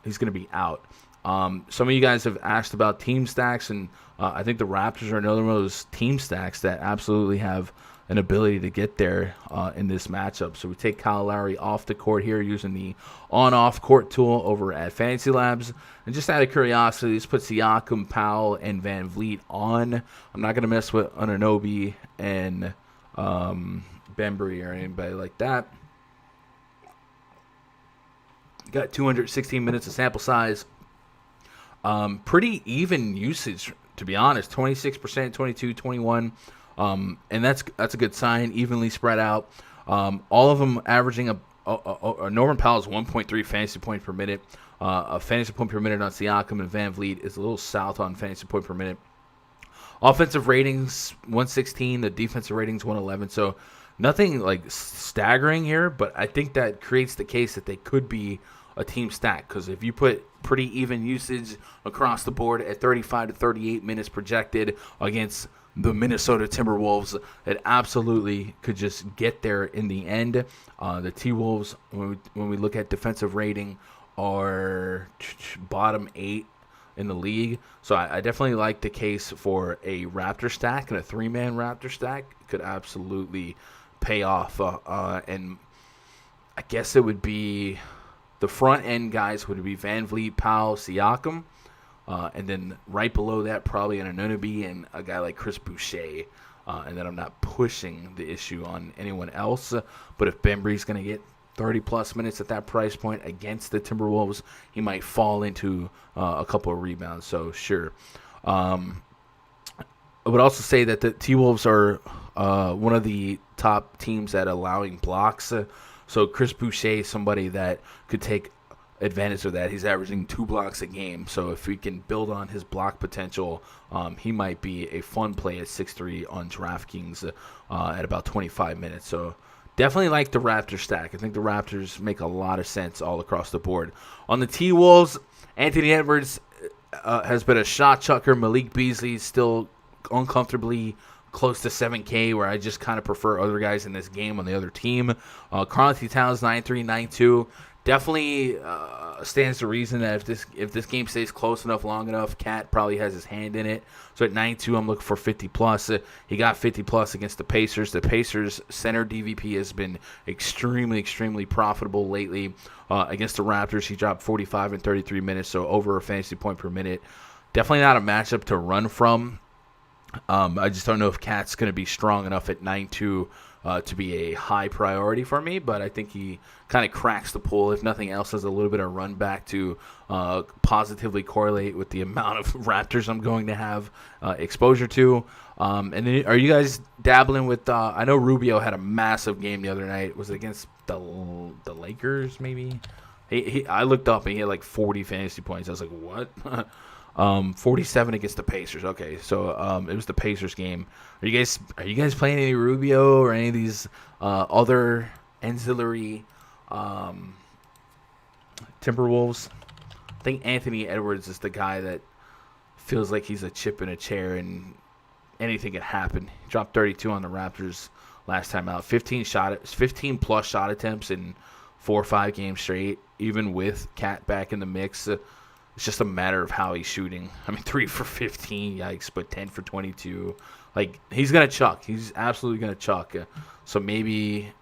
he's going to be out. Some of you guys have asked about team stacks, and I think the Raptors are another one of those team stacks that absolutely have an ability to get there in this matchup. So we take Kyle Lowry off the court here using the on-off court tool over at Fantasy Labs. And just out of curiosity, let's put Siakam, Powell, and VanVleet on. I'm not going to mess with Anunoby and Bembry or anybody like that. Got 216 minutes of sample size. Pretty even usage, to be honest. 26%, 22, 21. And that's a good sign, evenly spread out. All of them averaging Norman Powell's 1.3 fantasy points per minute. A fantasy point per minute on Siakam and Van Vliet is a little south on fantasy point per minute. Offensive ratings 116, the defensive ratings 111. So nothing like staggering here, but I think that creates the case that they could be a team stack, because if you put pretty even usage across the board at 35 to 38 minutes projected against the Minnesota Timberwolves, it absolutely could just get there in the end. The T-Wolves, when we look at defensive rating, are bottom 8 in the league. So I definitely like the case for a Raptor stack, and a 3-man Raptor stack could absolutely pay off. And I guess it would be the front end guys would be Van Vliet, Powell, Siakam. And then right below that, probably an Anunoby and a guy like Chris Boucher. And then I'm not pushing the issue on anyone else. But if Bembry's going to get 30-plus minutes at that price point against the Timberwolves, he might fall into a couple of rebounds. So, sure. I would also say that the T-Wolves are one of the top teams at allowing blocks. So Chris Boucher is somebody that could take advantage of that. He's averaging 2 blocks a game. So if we can build on his block potential, he might be a fun play at 6'3" on DraftKings at about 25 minutes. So definitely like the Raptors stack. I think the Raptors make a lot of sense all across the board. On the T-Wolves, Anthony Edwards has been a shot chucker. Malik Beasley is still uncomfortably close to 7K, where I just kind of prefer other guys in this game on the other team. Karl-Anthony Towns, 9'3", 9'2". Definitely stands to reason that if this game stays close enough, long enough, Cat probably has his hand in it. So at 9'2", I'm looking for 50-plus. He got 50-plus against the Pacers. The Pacers' center DVP has been extremely, extremely profitable lately. Against the Raptors, he dropped 45 in 33 minutes, so over a fantasy point per minute. Definitely not a matchup to run from. I just don't know if Cat's going to be strong enough at 9'2" to be a high priority for me, but I think he kind of cracks the pool. If nothing else, has a little bit of run back to positively correlate with the amount of Raptors I'm going to have exposure to. And then are you guys dabbling with I know Rubio had a massive game the other night. Was it against the Lakers maybe? I looked up and he had like 40 fantasy points. I was like, what? 47 against the Pacers. Okay, so it was the Pacers game. Are you guys playing any Rubio or any of these other ancillary Timberwolves? I think Anthony Edwards is the guy that feels like he's a chip in a chair and anything can happen. He dropped 32 on the Raptors last time out. 15 plus shot attempts in 4 or 5 games straight, even with Cat back in the mix. It's just a matter of how he's shooting. I mean, 3 for 15, yikes, but 10 for 22. Like, he's going to chuck. He's absolutely going to chuck. So maybe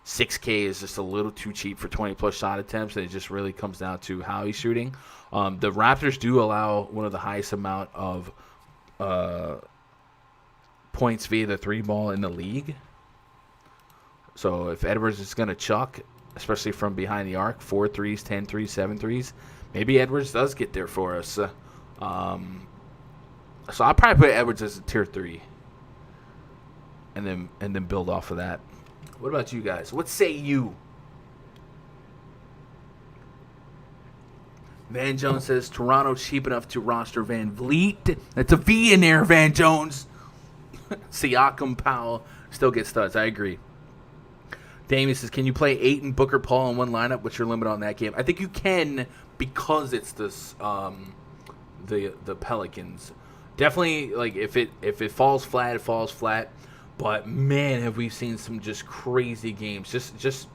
6K is just a little too cheap for 20-plus shot attempts, and it just really comes down to how he's shooting. The Raptors do allow one of the highest amount of points via the 3-ball in the league. So if Edwards is going to chuck, especially from behind the arc, 4 threes, 10 threes, 7 threes, maybe Edwards does get there for us. So I'll probably put Edwards as a tier 3, and then build off of that. What about you guys? What say you? Van Jones says Toronto cheap enough to roster Van Vliet. That's a V in there, Van Jones. Siakam, Powell still get studs. I agree. Damien says, can you play Ayton, Booker, Paul in one lineup? What's your limit on that game? I think you can, because it's this the Pelicans. Definitely, like, if it falls flat, it falls flat. But man, have we seen some just crazy games. Just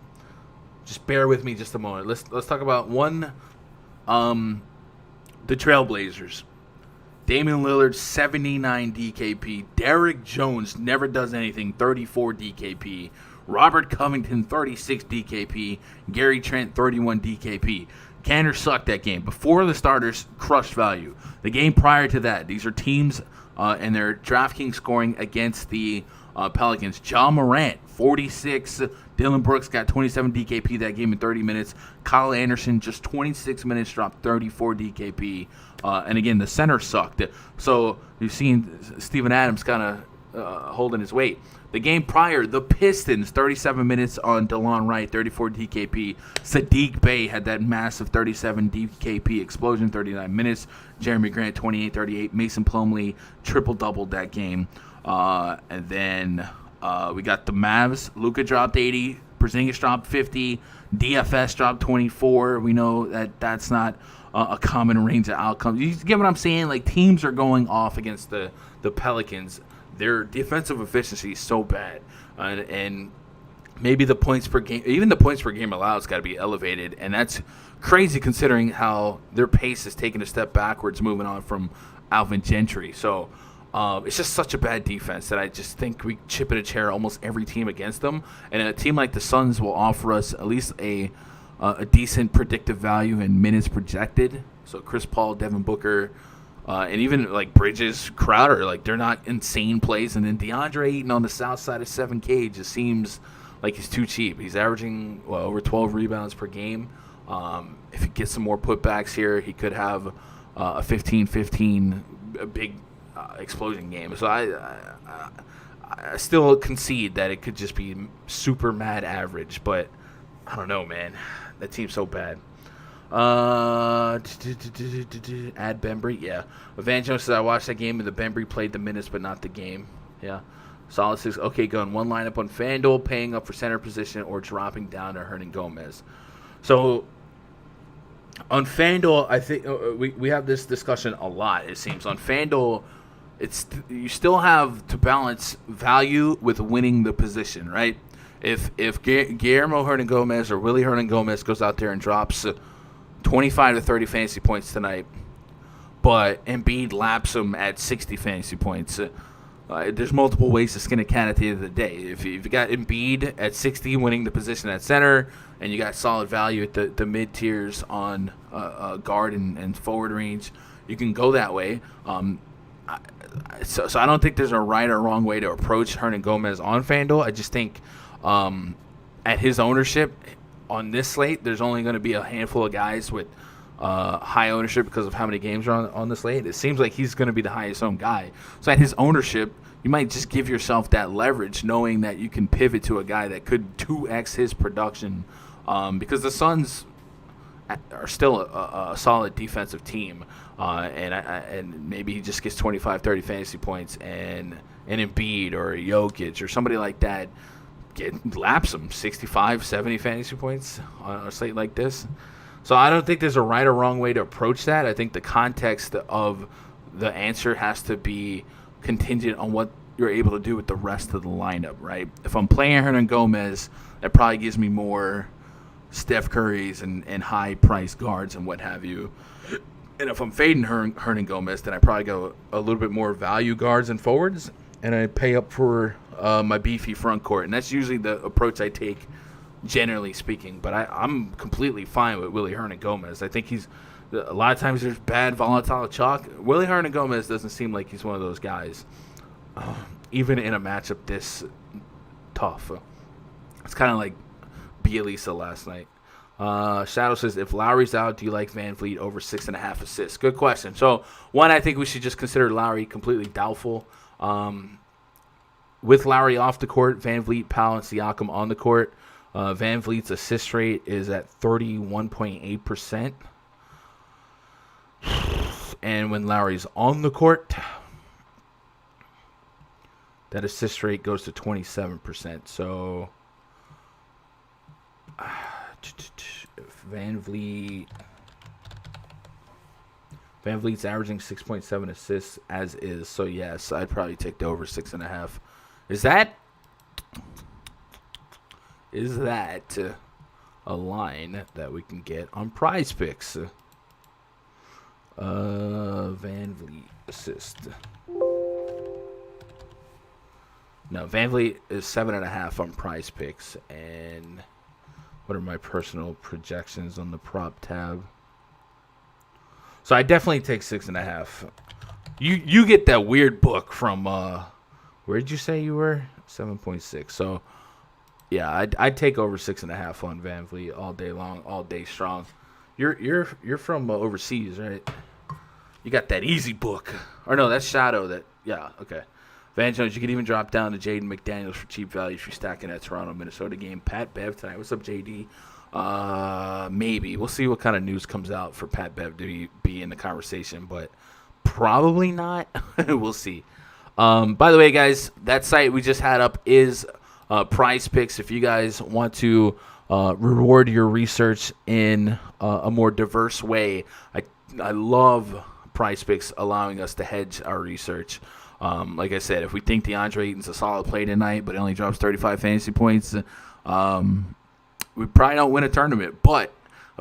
bear with me just a moment. Let's talk about one. The Trailblazers. Damian Lillard, 79 DKP. Derrick Jones never does anything, 34 DKP. Robert Covington, 36 DKP. Gary Trent, 31 DKP. Canner sucked that game. Before the starters, crushed value. The game prior to that, these are teams and their DraftKings scoring against the Pelicans. Ja Morant, 46. Dylan Brooks got 27 DKP that game in 30 minutes. Kyle Anderson, just 26 minutes, dropped 34 DKP. And again, the center sucked. So you've seen Steven Adams kind holding his weight. The game prior, the Pistons, 37 minutes on DeLon Wright, 34 DKP. Sadiq Bey had that massive 37 DKP explosion, 39 minutes. Jeremy Grant, 28-38. Mason Plumlee triple-doubled that game. And then we got the Mavs. Luka dropped 80. Porzingis dropped 50. DFS dropped 24. We know that that's not a common range of outcomes. You get what I'm saying? Like, teams are going off against the Pelicans. Their defensive efficiency is so bad. And maybe the points per game, even the points per game allowed, has got to be elevated. And that's crazy considering how their pace has taken a step backwards moving on from Alvin Gentry. So it's just such a bad defense that I just think we chip in a chair almost every team against them. And a team like the Suns will offer us at least a decent predictive value in minutes projected. So Chris Paul, Devin Booker, and even like Bridges, Crowder, like they're not insane plays. And then DeAndre Ayton on the south side of 7K just seems like he's too cheap. He's averaging over 12 rebounds per game. If he gets some more putbacks here, he could have a 15-15 big explosion game. So I still concede that it could just be super mad average, but I don't know, man. That team's so bad. Add Bembry, yeah. Evangelist says I watched that game and the Bembry played the minutes but not the game. Yeah. Solid 6. Okay, going one lineup on FanDuel, paying up for center position or dropping down to Hernan Gomez. So on FanDuel, I think we have this discussion a lot. It seems on FanDuel, you still have to balance value with winning the position, right? If Guillermo Hernan Gomez or Willie Hernan Gomez goes out there and drops 25 to 30 fantasy points tonight, but Embiid laps him at 60 fantasy points, there's multiple ways to skin a cat at the end of the day. If you got Embiid at 60 winning the position at center, and you got solid value at the mid tiers on guard and forward range, you can go that way. So I don't think there's a right or wrong way to approach Hernan Gomez on FanDuel. I just think at his ownership on this slate, there's only going to be a handful of guys with high ownership because of how many games are on the slate. It seems like he's going to be the highest owned guy. So at his ownership, you might just give yourself that leverage knowing that you can pivot to a guy that could 2x his production because the Suns are still a solid defensive team. And maybe he just gets 25, 30 fantasy points and an Embiid or a Jokic or somebody like that laps him 65, 70 fantasy points on a slate like this. So I don't think there's a right or wrong way to approach that. I think the context of the answer has to be contingent on what you're able to do with the rest of the lineup, right? If I'm playing Hernan Gomez, that probably gives me more Steph Curry's and high-priced guards and what have you. And if I'm fading Hernan Gomez, then I probably go a little bit more value guards and forwards, and I pay up for my beefy front court. And that's usually the approach I take, generally speaking. But I'm completely fine with Willie Hernan Gomez. I think he's a lot of times there's bad volatile chalk. Willie Hernan Gomez doesn't seem like he's one of those guys, even in a matchup this tough. It's kind of like Bielisa last night. Shadow says, if Lowry's out, do you like Van Vliet over 6.5 assists? Good question. So, one, I think we should just consider Lowry completely doubtful. With Lowry off the court, Van Vliet, Powell, and Siakam on the court, Van Vliet's assist rate is at 31.8%. And when Lowry's on the court, that assist rate goes to 27%. So, Van Vliet's averaging 6.7 assists as is. So, yes, I'd probably take the over 6.5. Is that a line that we can get on Prize Picks? Van Vliet assist. No, Van Vliet is 7.5 on Prize Picks. And what are my personal projections on the prop tab? So I definitely take 6.5. You get that weird book from where did you say you were? 7.6. So yeah, I'd take over 6.5 on Van Vliet all day long, all day strong. You're from overseas, right? You got that easy book. Or no, that's Shadow. Yeah, okay. Van Jones, you can even drop down to Jaden McDaniels for cheap value if you're stacking that Toronto-Minnesota game. Pat Bev tonight. What's up, JD? Maybe. We'll see what kind of news comes out for Pat Bev to be in the conversation, but probably not. We'll see. By the way, guys, that site we just had up is Prize Picks. If you guys want to reward your research in a more diverse way, I love Prize Picks allowing us to hedge our research. Like I said, if we think DeAndre Ayton's a solid play tonight, but he only drops 35 fantasy points, we probably don't win a tournament. But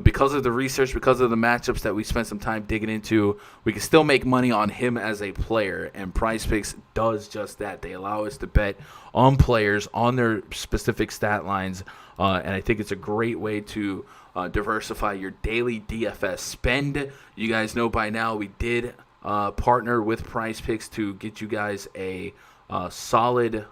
because of the research, because of the matchups that we spent some time digging into, we can still make money on him as a player. And Prize Picks does just that. They allow us to bet on players, on their specific stat lines. And I think it's a great way to diversify your daily DFS spend. You guys know by now we did partner with Prize Picks to get you guys a solid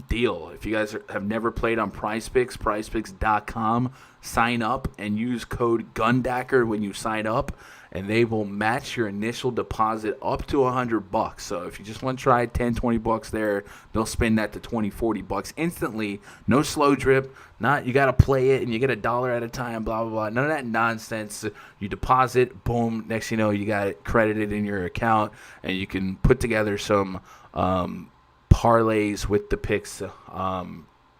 deal. If you guys have never played on Prize Picks, prizepicks.com, sign up and use code GUNDACKER when you sign up, and they will match your initial deposit up to $100. So if you just want to try 10, 20 bucks there, they'll spend that to 20, 40 bucks instantly. No slow drip. Not you got to play it and you get $1 at a time, blah, blah, blah. None of that nonsense. You deposit, boom, next you know you got it credited in your account, and you can put together some parlays with the picks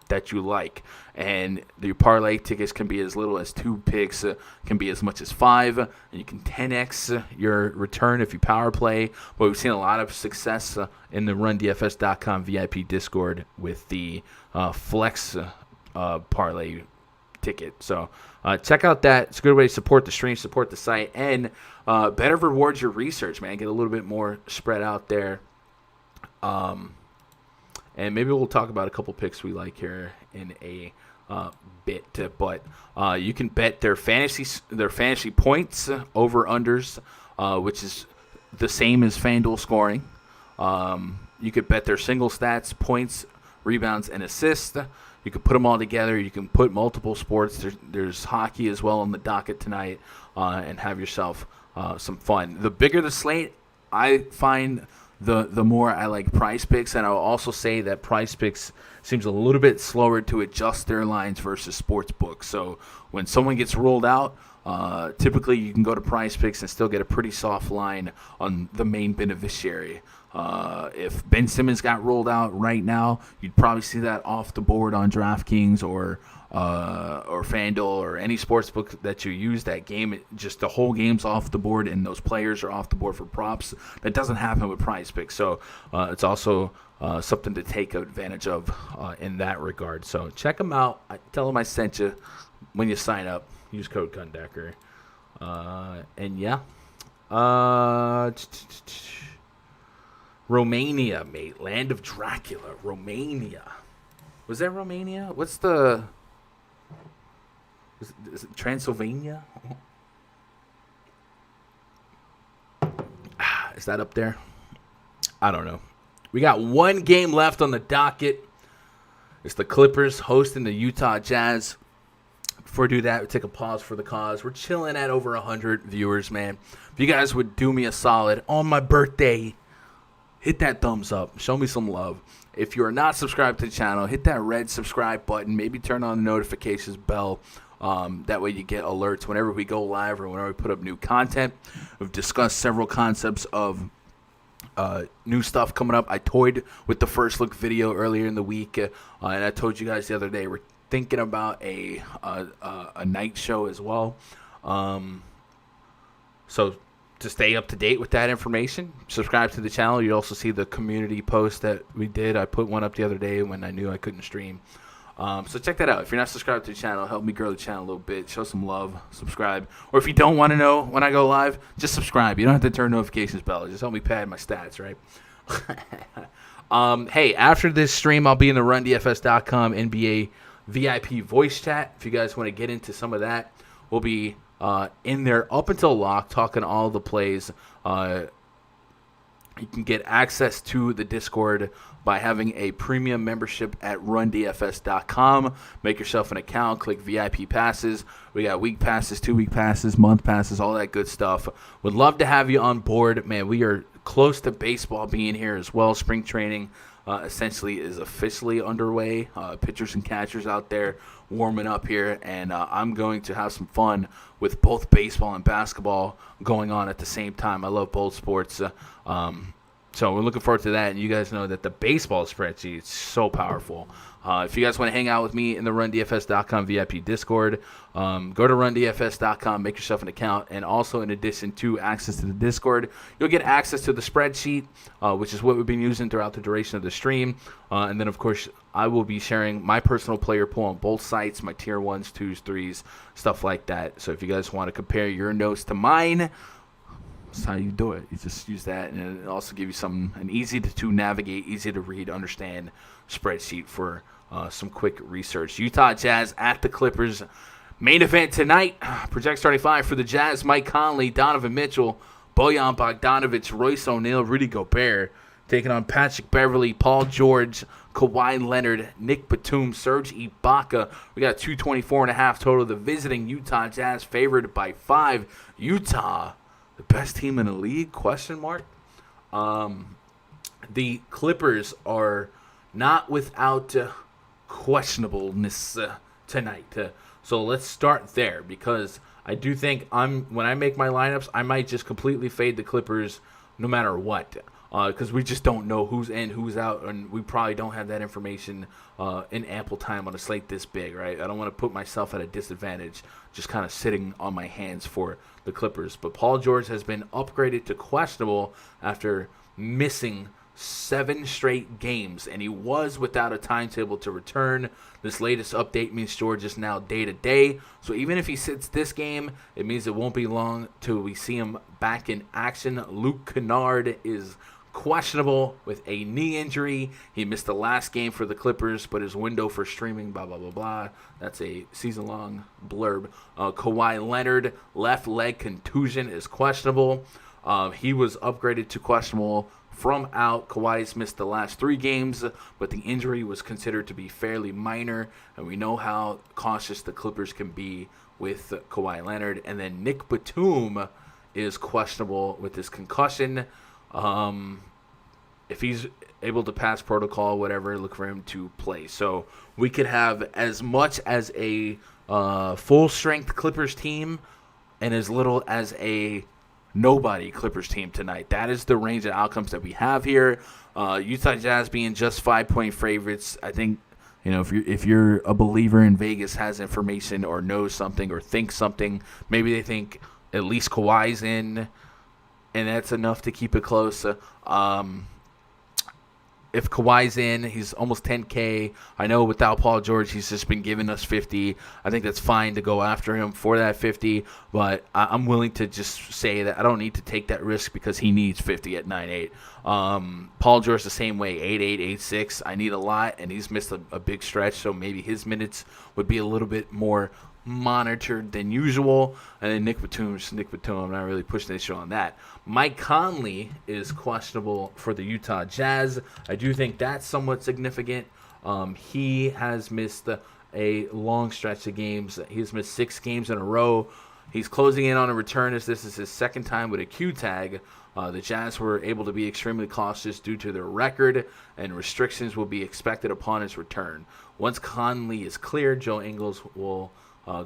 that you like. And the parlay tickets can be as little as 2 picks, can be as much as 5, and you can 10x your return if you power play. But we've seen a lot of success in the RunDFS.com VIP Discord with the flex parlay ticket. So check out that. It's a good way to support the stream, support the site, and better reward your research, man. Get a little bit more spread out there. And maybe we'll talk about a couple picks we like here in a bit. But you can bet their fantasy points, over-unders, which is the same as FanDuel scoring. You could bet their single stats, points, rebounds, and assists. You can put them all together. You can put multiple sports. There's hockey as well on the docket tonight, and have yourself some fun. The bigger the slate, I find the more I like Prize Picks, and I'll also say that Prize Picks seems a little bit slower to adjust their lines versus Sportsbook. So when someone gets rolled out, typically you can go to Prize Picks and still get a pretty soft line on the main beneficiary. If Ben Simmons got rolled out right now, you'd probably see that off the board on DraftKings or FanDuel or any sportsbook that you use. That game, just the whole game's off the board, and those players are off the board for props. That doesn't happen with Prize Picks, so it's also something to take advantage of in that regard. So check them out. Tell them I sent you when you sign up. Use code GUNDACKER. And yeah. Romania, mate. Land of Dracula. Romania. Was that Romania? What's the... Is it Transylvania? Is that up there? I don't know. We got one game left on the docket. It's the Clippers hosting the Utah Jazz. Before we do that, we take a pause for the cause. We're chilling at over 100 viewers, man. If you guys would do me a solid on my birthday, hit that thumbs up. Show me some love. If you are not subscribed to the channel, hit that red subscribe button. Maybe turn on the notifications bell. That way you get alerts whenever we go live or whenever we put up new content. We've discussed several concepts of new stuff coming up. I toyed with the first look video earlier in the week, and I told you guys the other day we're thinking about a night show as well. So to stay up to date with that information, subscribe to the channel. You also see the community post that we did. I put one up the other day when I knew I couldn't stream. So check that out. If you're not subscribed to the channel, help me grow the channel a little bit. Show some love. Subscribe. Or if you don't want to know when I go live, just subscribe. You don't have to turn notifications bell. Just help me pad my stats, right? Hey, after this stream, I'll be in the RunDFS.com NBA VIP voice chat. If you guys want to get into some of that, we'll be in there up until lock, talking all the plays. You can get access to the Discord by having a premium membership at RunDFS.com. Make yourself an account. Click VIP passes. We got week passes, 2-week passes, month passes, all that good stuff. Would love to have you on board. Man, we are close to baseball being here as well. Spring training essentially is officially underway. Pitchers and catchers out there warming up here, and I'm going to have some fun with both baseball and basketball going on at the same time. I love both sports. So we're looking forward to that, and you guys know that the baseball spreadsheet is so powerful. If you guys want to hang out with me in the RunDFS.com VIP Discord, go to RunDFS.com, make yourself an account, and also in addition to access to the Discord, you'll get access to the spreadsheet, which is what we've been using throughout the duration of the stream. And then, of course, I will be sharing my personal player pool on both sites, my tier 1s, 2s, 3s, stuff like that. So if you guys want to compare your notes to mine, that's how you do it. You just use that, and it'll also give you an easy to navigate, easy to read, understand spreadsheet for some quick research. Utah Jazz at the Clippers. Main event tonight. Project starting five for the Jazz: Mike Conley, Donovan Mitchell, Bojan Bogdanovic, Royce O'Neal, Rudy Gobert. Taking on Patrick Beverley, Paul George, Kawhi Leonard, Nick Batum, Serge Ibaka. We got 224.5 total. The visiting Utah Jazz favored by 5. Utah, the best team in the league? Question mark. The Clippers are not without questionableness tonight. So let's start there, because I do think when I make my lineups, I might just completely fade the Clippers no matter what. Because we just don't know who's in, who's out, and we probably don't have that information in ample time on a slate this big, right? I don't want to put myself at a disadvantage just kind of sitting on my hands for the Clippers. But Paul George has been upgraded to questionable after missing 7 straight games, and he was without a timetable to return. This latest update means George is now day-to-day. So even if he sits this game, it means it won't be long till we see him back in action. Luke Kennard is questionable with a knee injury. He missed the last game for the Clippers, but his window for streaming, blah, blah, blah, blah. That's a season-long blurb. Kawhi Leonard, left leg contusion, is questionable. He was upgraded to questionable from out. Kawhi's missed the last 3 games, but the injury was considered to be fairly minor, and we know how cautious the Clippers can be with Kawhi Leonard. And then Nick Batum is questionable with his concussion. If he's able to pass protocol, whatever, look for him to play. So we could have as much as a full-strength Clippers team and as little as a nobody Clippers team tonight. That is the range of outcomes that we have here. Utah Jazz being just 5-point favorites. I think, if you're a believer in Vegas, has information or knows something or thinks something, maybe they think at least Kawhi's in, and that's enough to keep it close. If Kawhi's in, he's almost 10K. I know without Paul George, he's just been giving us 50. I think that's fine to go after him for that 50, but I'm willing to just say that I don't need to take that risk because he needs 50 at 9.8. Paul George the same way, 8.8, 8.6. I need a lot, and he's missed a big stretch, so maybe his minutes would be a little bit more monitored than usual. And then Nick Batum. I'm not really pushing the issue on that. Mike Conley is questionable for the Utah Jazz. I do think that's somewhat significant. He has missed a long stretch of games. He's missed 6 games in a row. He's closing in on a return, as this is his second time with a Q tag. The Jazz were able to be extremely cautious due to their record, and restrictions will be expected upon his return. Once Conley is cleared, Joe Ingles will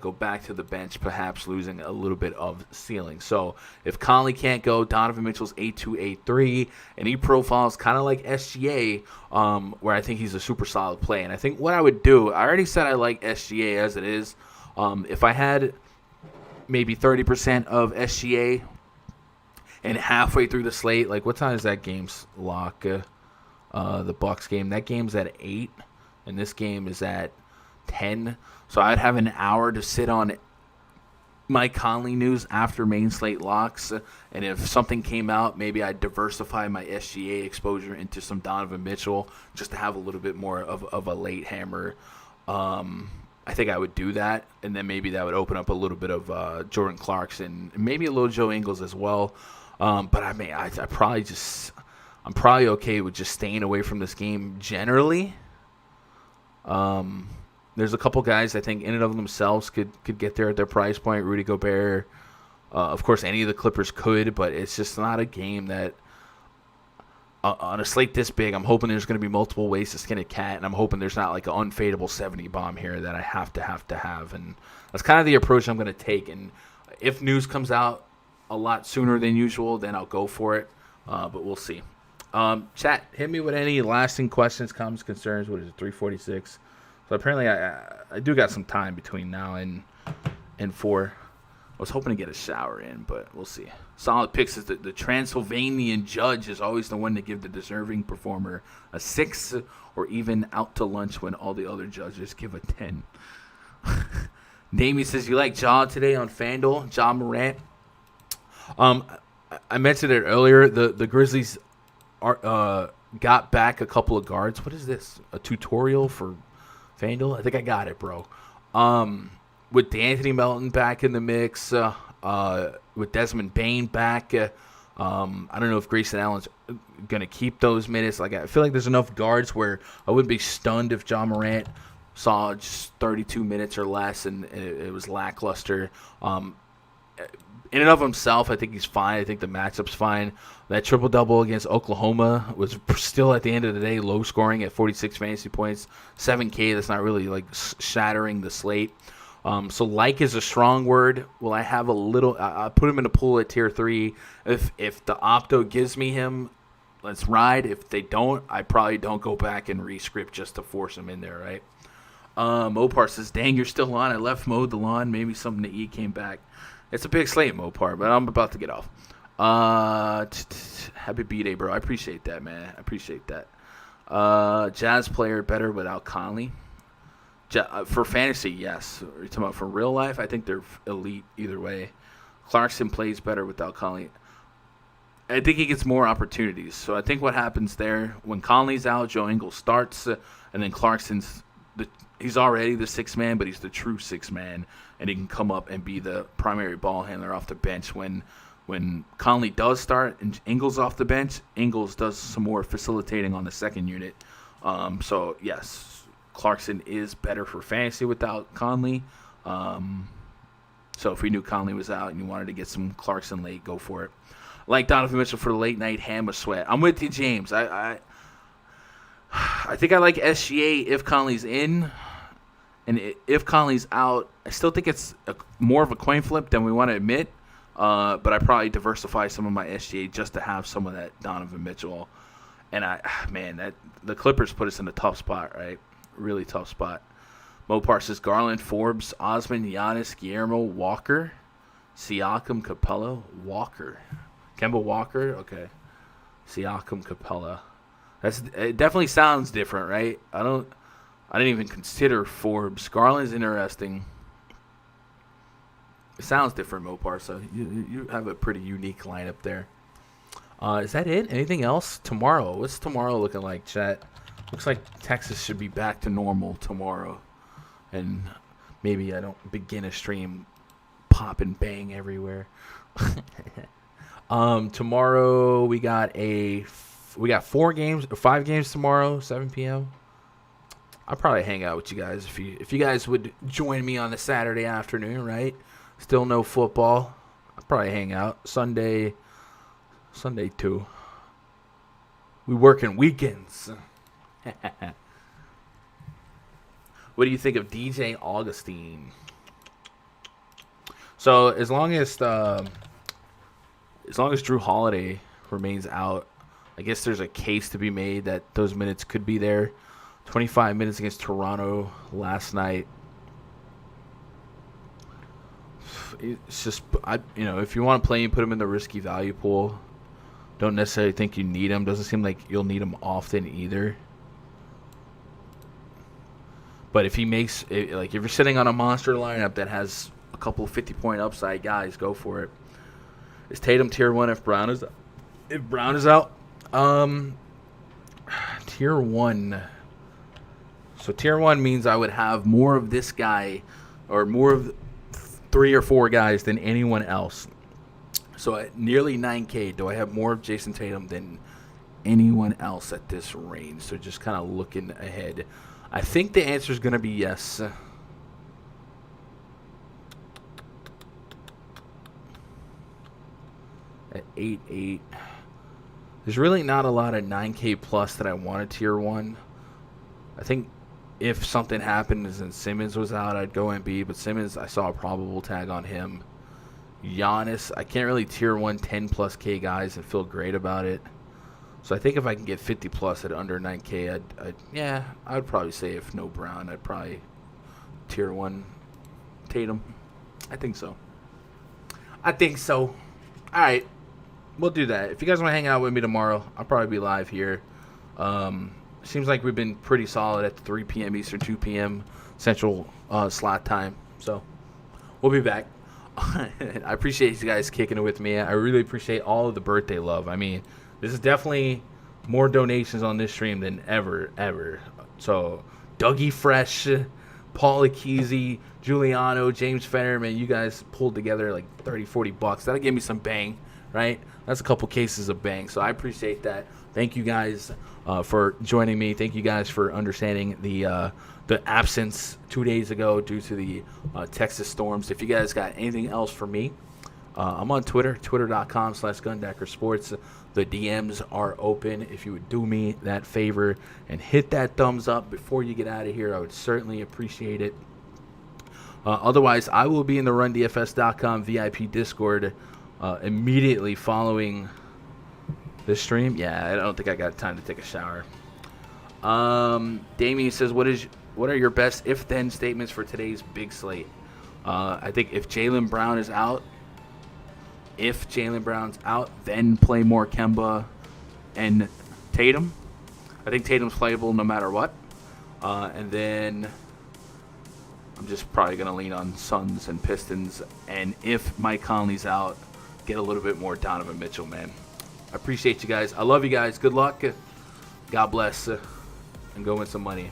go back to the bench, perhaps losing a little bit of ceiling. So if Conley can't go, Donovan Mitchell's 8.2, 8.3, and he profiles kind of like SGA, where I think he's a super solid play. And I think what I would do, I already said I like SGA as it is. If I had maybe 30% of SGA and halfway through the slate, like what time is that game's lock? The Bucks game. That game's at 8, and this game is at 10. So I'd have an hour to sit on Mike Conley news after main slate locks. And if something came out, maybe I'd diversify my SGA exposure into some Donovan Mitchell just to have a little bit more of a late hammer. I think I would do that. And then maybe that would open up a little bit of Jordan Clarkson, maybe a little Joe Ingles as well. But I mean, I'm probably okay with just staying away from this game generally. There's a couple guys I think in and of themselves could get there at their price point. Rudy Gobert, of course, any of the Clippers could, but it's just not a game that on a slate this big, I'm hoping there's going to be multiple ways to skin a cat, and I'm hoping there's not like an unfadable 70 bomb here that I have to have. And that's kind of the approach I'm going to take. And if news comes out a lot sooner than usual, then I'll go for it. But we'll see. Chat, hit me with any lasting questions, comments, concerns. What is it, 3:46? So apparently I do got some time between now and 4. I was hoping to get a shower in, but we'll see. Solid picks is the Transylvanian judge is always the one to give the deserving performer a 6 or even out to lunch when all the other judges give a 10. Damien says, you like Ja today on FanDuel? Ja Morant. I mentioned it earlier. The Grizzlies got back a couple of guards. What is this? A tutorial for FanDuel? I think I got it, bro. With D'Anthony Melton back in the mix, with Desmond Bane back, I don't know if Grayson Allen's going to keep those minutes. Like I feel like there's enough guards where I wouldn't be stunned if Ja Morant saw just 32 minutes or less and it was lackluster. In and of himself, I think he's fine. I think the matchup's fine. That triple-double against Oklahoma was still, at the end of the day, low scoring at 46 fantasy points. 7K, that's not really like shattering the slate. So like is a strong word. Will I have a little? I put him in a pool at tier 3. If the opto gives me him, let's ride. If they don't, I probably don't go back and rescript just to force him in there, right? Mopar says, "Dang, you're still on. I left mowed the lawn. Maybe something to eat came back." It's a big slate, Mopar, but I'm about to get off. Happy B-Day, bro. I appreciate that, man. I appreciate that. Jazz player better without Conley. For fantasy, yes. Are you talking about for real life? I think they're elite either way. Clarkson plays better without Conley. I think he gets more opportunities. So I think what happens there, when Conley's out, Joe Ingles starts, and then Clarkson's he's already the sixth man, but he's the true sixth man, and he can come up and be the primary ball handler off the bench. When Conley does start and Ingles off the bench, Ingles does some more facilitating on the second unit. So, yes, Clarkson is better for fantasy without Conley. So if we knew Conley was out and you wanted to get some Clarkson late, go for it. Like Donovan Mitchell for the late night hammer sweat. I'm with you, James. I think I like SGA if Conley's in. And if Conley's out, I still think it's more of a coin flip than we want to admit. But I probably diversify some of my SGA just to have some of that Donovan Mitchell. And the Clippers put us in a tough spot, right? Really tough spot. Mopar says Garland, Forbes, Osman, Giannis, Guillermo, Walker, Siakam, Capella, Walker. Kemba Walker? Okay. Siakam, Capella. It definitely sounds different, right? I didn't even consider Forbes. Garland's interesting. It sounds different, Mopar, so you have a pretty unique lineup there. Is that it? Anything else? Tomorrow. What's tomorrow looking like, chat? Looks like Texas should be back to normal tomorrow. And maybe I don't begin a stream pop and bang everywhere. Tomorrow we got 5 games tomorrow, 7 p.m. I'll probably hang out with you guys if you guys would join me on a Saturday afternoon, right? Still no football. I'll probably hang out. Sunday too. We working weekends. What do you think of DJ Augustine? So as long as Drew Holiday remains out, I guess there's a case to be made that those minutes could be there. 25 minutes against Toronto last night. It's just, if you want to play him, put him in the risky value pool. Don't necessarily think you need him. Doesn't seem like you'll need him often either. But if he makes, if you're sitting on a monster lineup that has a couple of 50-point upside guys, go for it. Is Tatum tier 1 if Brown is out? Tier 1. So tier 1 means I would have more of this guy or more of 3 or 4 guys than anyone else. So at nearly 9K, do I have more of Jason Tatum than anyone else at this range? So just kind of looking ahead. I think the answer is going to be yes. At 8-8. there's really not a lot of 9K plus that I want to tier 1. I think if something happened and Simmons was out, I'd go Embiid. But Simmons, I saw a probable tag on him. Giannis, I can't really tier 1 10 plus K guys and feel great about it. So I think if I can get 50 plus at under 9K, I would probably say if no Brown, I'd probably tier 1 Tatum. I think so. All right. We'll do that. If you guys want to hang out with me tomorrow, I'll probably be live here. Seems like we've been pretty solid at 3 p.m. Eastern, 2 p.m. Central slot time. So we'll be back. I appreciate you guys kicking it with me. I really appreciate all of the birthday love. I mean, this is definitely more donations on this stream than ever. So Dougie Fresh, Paul Akese, Giuliano, James Fennerman, you guys pulled together like $30-$40. That'll give me some bang, right? That's a couple cases of bang. So I appreciate that. Thank you guys for joining me. Thank you guys for understanding the absence 2 days ago due to the Texas storms. If you guys got anything else for me, I'm on Twitter, twitter.com/GundackerSports. The DMs are open. If you would do me that favor and hit that thumbs up before you get out of here, I would certainly appreciate it. Otherwise, I will be in the RunDFS.com VIP Discord immediately following this stream. Yeah, I don't think I got time to take a shower. Damien says, what are your best if-then statements for today's big slate? I think if Jaylen Brown's out, then play more Kemba and Tatum. I think Tatum's playable no matter what. And then I'm just probably going to lean on Suns and Pistons. And if Mike Conley's out, get a little bit more Donovan Mitchell, man. I appreciate you guys. I love you guys. Good luck. God bless. And go win some money.